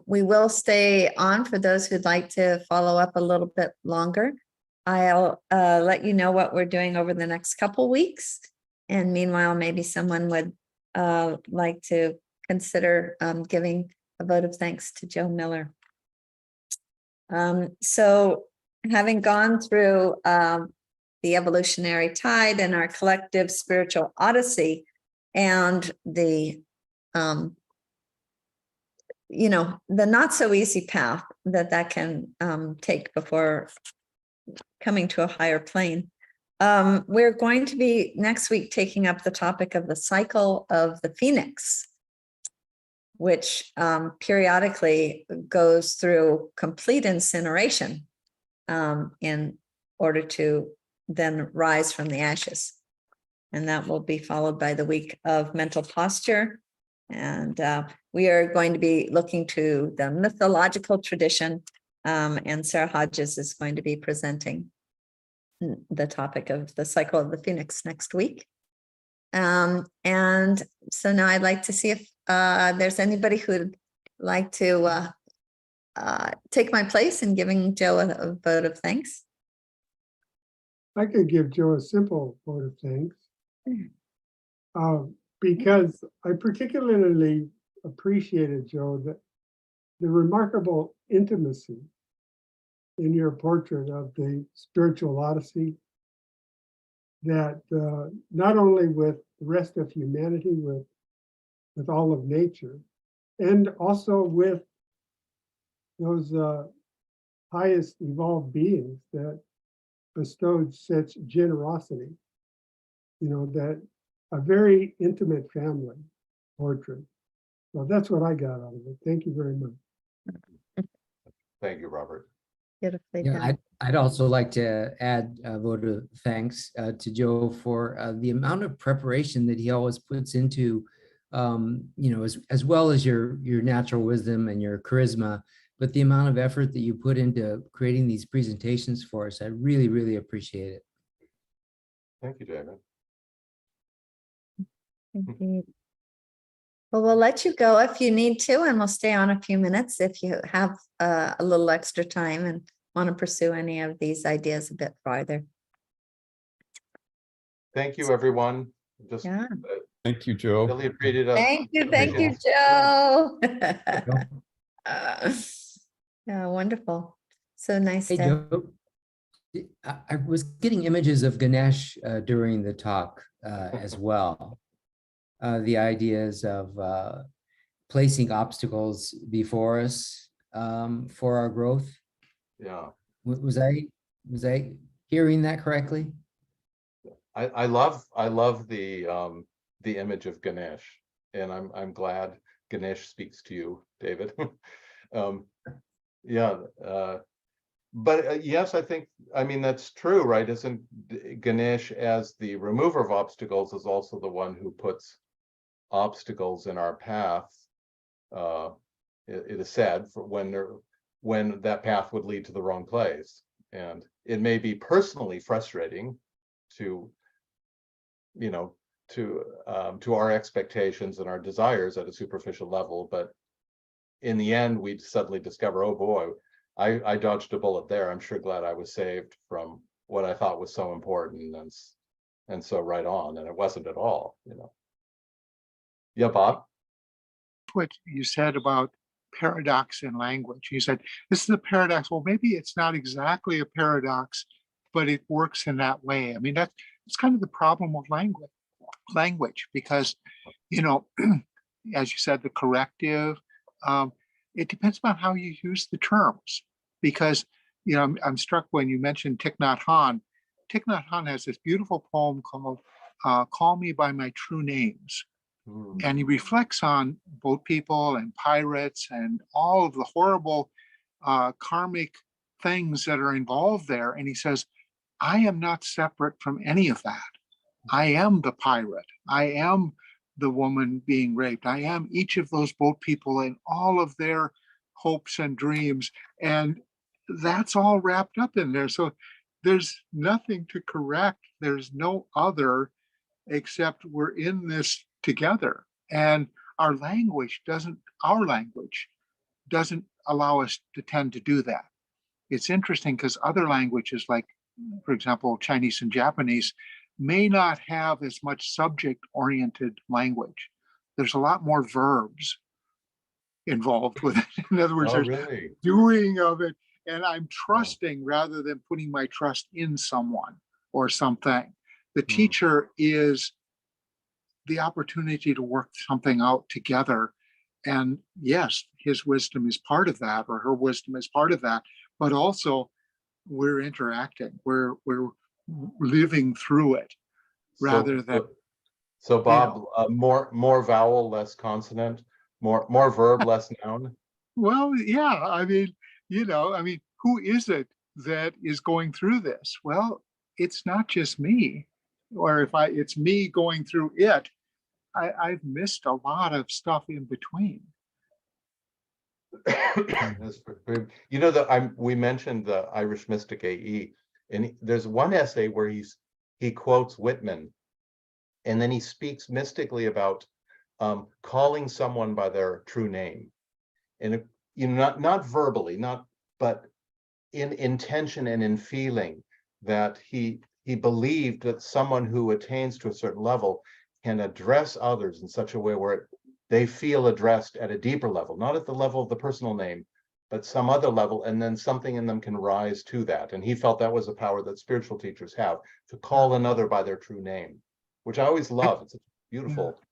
we will stay on for those who'd like to follow up a little bit longer. I'll let you know what we're doing over the next couple weeks. And meanwhile, maybe someone would like to consider giving a vote of thanks to Joe Miller. So having gone through the evolutionary tide and our collective spiritual odyssey, and the the not so easy path that can take before coming to a higher plane. We're going to be next week taking up the topic of the cycle of the phoenix, which periodically goes through complete incineration in order to then rise from the ashes. And that will be followed by the week of mental posture. And we are going to be looking to the mythological tradition, and Sarah Hodges is going to be presenting the topic of the cycle of the phoenix next week. And so now I'd like to see if there's anybody who'd like to take my place in giving Joe a vote of thanks. I could give Joe a simple vote of thanks. Because I particularly appreciated, Joe, that the remarkable intimacy in your portrait of the spiritual odyssey, that not only with the rest of humanity, with all of nature, and also with those highest evolved beings that bestowed such generosity, that a very intimate family portrait. So that's what I got out of it. Thank you very much. Thank you, Robert. Beautifully Yeah, done. I'd also like to add a vote of thanks to Joe for the amount of preparation that he always puts into, as well as your natural wisdom and your charisma, but the amount of effort that you put into creating these presentations for us. I really, really appreciate it. Thank you, David. Indeed. Well, we'll let you go if you need to, and we'll stay on a few minutes if you have a little extra time and want to pursue any of these ideas a bit farther. Thank you, everyone. Just Yeah. Thank you, Joe. really appreciate it. Thank you, appreciate it. Joe. Joe? Yeah, wonderful. So nice Hey, to. Joe, I was getting images of Ganesh during the talk as well. The ideas of placing obstacles before us for our growth. Yeah, Was I hearing that correctly? I love the image of Ganesh, and I'm glad Ganesh speaks to you, David. Yeah, but yes, I mean that's true, right? Isn't Ganesh, as the remover of obstacles, is also the one who puts obstacles in our path? It is said for when that path would lead to the wrong place, and it may be personally frustrating to our expectations and our desires at a superficial level, but in the end we'd suddenly discover, oh boy, I dodged a bullet there. I'm sure glad I was saved from what I thought was so important and so right on, and it wasn't at all. Yeah, Bob. What you said about paradox in language. You said, this is a paradox. Well, maybe it's not exactly a paradox, but it works in that way. I mean, it's kind of the problem with language, because, as you said, the corrective, it depends on how you use the terms. Because, I'm struck when you mentioned Thich Nhat Hanh. Thich Nhat Hanh has this beautiful poem called Call Me by My True Names. And he reflects on boat people and pirates and all of the horrible karmic things that are involved there. And he says, I am not separate from any of that. I am the pirate. I am the woman being raped. I am each of those boat people and all of their hopes and dreams. And that's all wrapped up in there. So there's nothing to correct. There's no other, except we're in this together. And our language doesn't allow us to tend to do that. It's interesting because other languages, like, for example, Chinese and Japanese, may not have as much subject-oriented language. There's a lot more verbs involved with it. In other words, there's Really? doing of it, and I'm trusting rather than putting my trust in someone or something. The teacher is the opportunity to work something out together. And yes, his wisdom is part of that, or her wisdom is part of that, but also we're interacting, we're living through it rather than. So Bob, more vowel, less consonant, more verb, less noun. Well, yeah, I mean, who is it that is going through this? Well, it's not just me, or it's me going through it. I've missed a lot of stuff in between. We mentioned the Irish mystic A.E., and there's one essay where he quotes Whitman, and then he speaks mystically about calling someone by their true name, and not verbally, but in intention and in feeling, that he believed that someone who attains to a certain level can address others in such a way where they feel addressed at a deeper level, not at the level of the personal name, but some other level, and then something in them can rise to that. And he felt that was a power that spiritual teachers have, to call another by their true name, which I always love. It's beautiful. Yeah.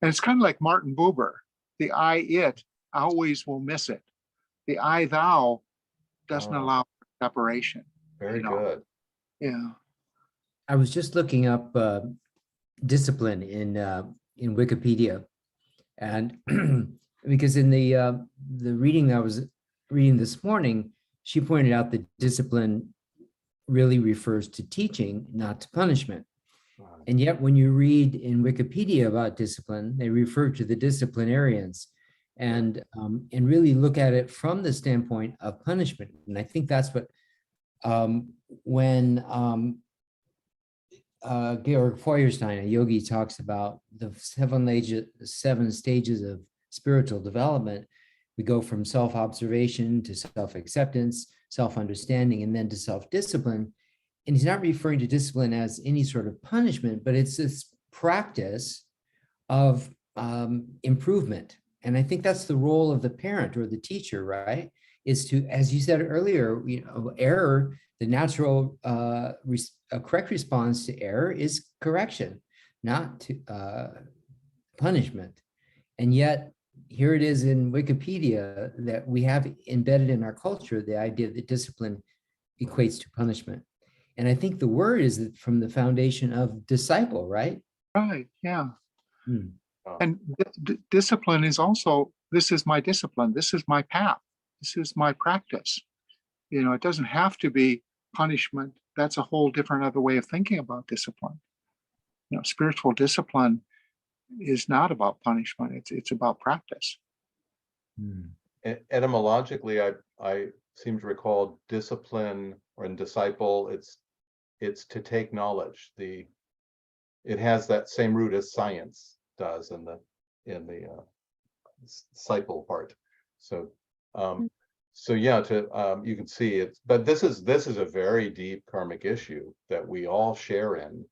And it's kind of like Martin Buber, the I, it, always will miss it. The I, thou doesn't allow separation. Very good. Yeah. I was just looking up discipline in Wikipedia, and because in the reading I was reading this morning, she pointed out that discipline really refers to teaching, not to punishment. And yet when you read in Wikipedia about discipline, they refer to the disciplinarians and really look at it from the standpoint of punishment. And I think that's what when Georg Feuerstein, a yogi, talks about the seven stages of spiritual development. We go from self-observation to self-acceptance, self-understanding, and then to self-discipline. And he's not referring to discipline as any sort of punishment, but it's this practice of improvement. And I think that's the role of the parent or the teacher, right? Is to, as you said earlier, error, the natural correct response to error is correction, not to punishment. And yet here it is in Wikipedia that we have embedded in our culture the idea that discipline equates to punishment. And I think the word is from the foundation of disciple, right? Right, yeah. Hmm. And discipline is also, this is my discipline, this is my path, this is my practice. You know, it doesn't have to be punishment. That's a whole different other way of thinking about discipline. You know, spiritual discipline is not about punishment, it's about practice. Hmm. Etymologically, I seem to recall discipline or in disciple, it's to take knowledge. It has that same root as science does in the disciple part. So so yeah, you can see it, but this is a very deep karmic issue that we all share in,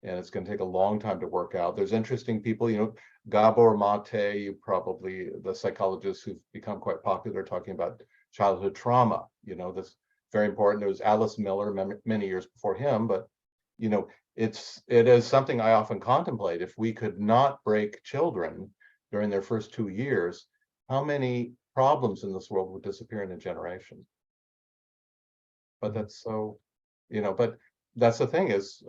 and it's going to take a long time to work out. There's interesting people, you know, Gabor Mate, you probably, the psychologists who've become quite popular talking about childhood trauma, you know, this very important. There was Alice Miller many years before him, but you know, it is something I often contemplate. If we could not break children during their first 2 years, how many problems in this world would disappear in a generation? But that's so, you know, but that's the thing is,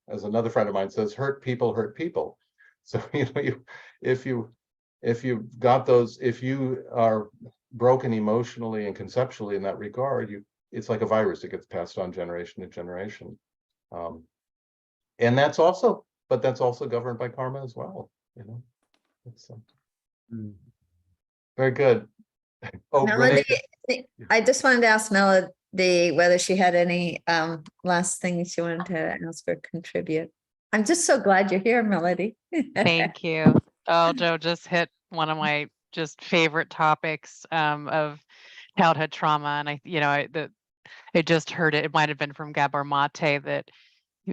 as another friend of mine says, hurt people hurt people. So, you know, if you've got those, if you are broken emotionally and conceptually in that regard, it's like a virus. It gets passed on generation to generation. And that's also governed by karma as well, you know. It's very good. Oh, Melody, Renée, I just wanted to ask Melody whether she had any last things she wanted to ask or contribute. I'm just so glad you're here, Melody. Thank you. Oh, Joe just hit one of my just favorite topics of childhood trauma. And I just heard it. It might have been from Gabor Mate that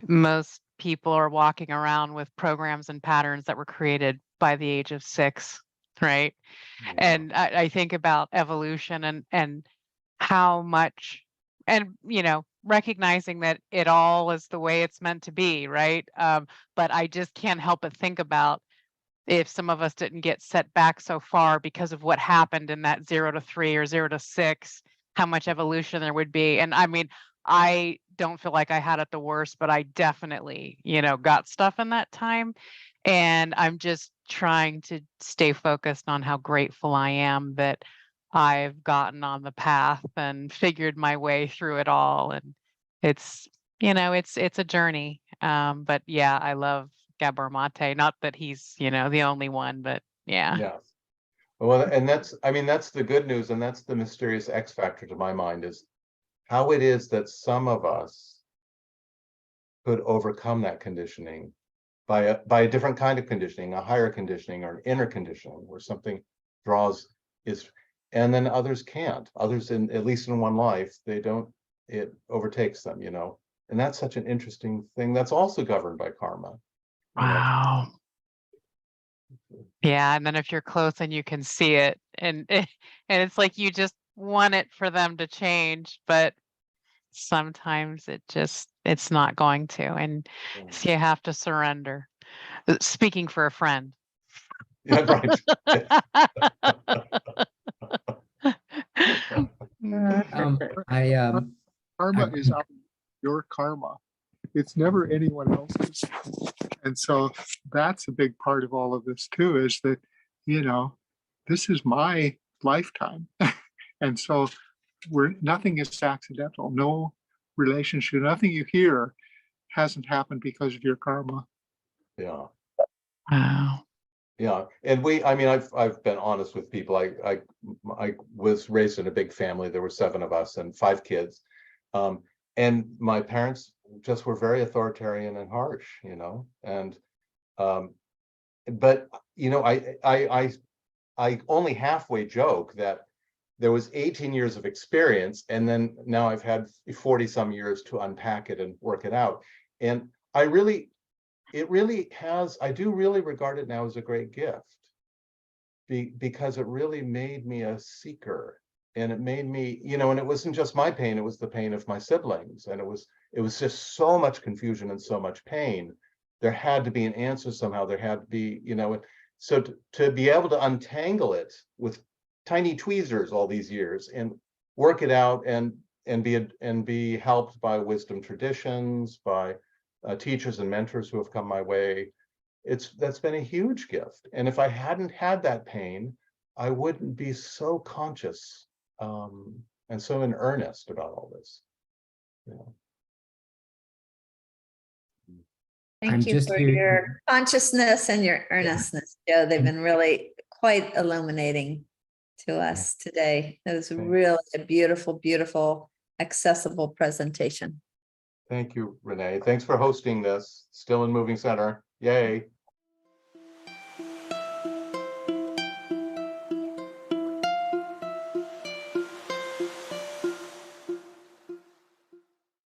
most people are walking around with programs and patterns that were created by the age of 6, right? yeah. And I think about evolution and how much, and recognizing that it all is the way it's meant to be, right? But I just can't help but think about if some of us didn't get set back so far because of what happened in that 0 to 3 or 0 to 6, how much evolution there would be. And I mean, I don't feel like I had it the worst, but I definitely, got stuff in that time. And I'm just trying to stay focused on how grateful I am that I've gotten on the path and figured my way through it all. And it's, it's a journey. But yeah, I love Gabor Mate. Not that he's, the only one, but yeah. Yes. Well, and that's the good news, and that's the mysterious X factor to my mind, is how it is that some of us could overcome that conditioning by a different kind of conditioning, a higher conditioning or an inner conditioning, where something and then others can't. Others, at least in one life, it overtakes them, and that's such an interesting thing that's also governed by karma. Wow. Yeah, and then if you're close and you can see it, and it's like you just want it for them to change, but sometimes it's not going to, and so you have to surrender. Speaking for a friend. Yeah, right. Karma is your karma. It's never anyone else's. And so that's a big part of all of this too, is that, this is my lifetime. And so nothing is accidental. No relationship, nothing you hear hasn't happened because of your karma. Yeah. Wow. Yeah, and I mean, I've been honest with people. I was raised in a big family. There were 7 of us and 5 kids. And my parents just were very authoritarian and harsh, you know, and but you know, I only halfway joke that there was 18 years of experience, and then now I've had 40 some years to unpack it and work it out. And I really do really regard it now as a great gift, because it really made me a seeker, and it made me, you know, and it wasn't just my pain, it was the pain of my siblings, and it was just so much confusion and so much pain. There had to be an answer somehow. There had to be, you know, so to be able to untangle it with tiny tweezers all these years and work it out and be helped by wisdom traditions, by teachers and mentors who have come my way, that's been a huge gift. And if I hadn't had that pain, I wouldn't be so conscious and so in earnest about all this. You know. Thank I'm you just for here- your consciousness and your earnestness, Joe. They've been really quite illuminating to us today. It was Thanks. really a beautiful, beautiful, accessible presentation. Thank you, Renee. Thanks for hosting this. Still in Moving Center. Yay.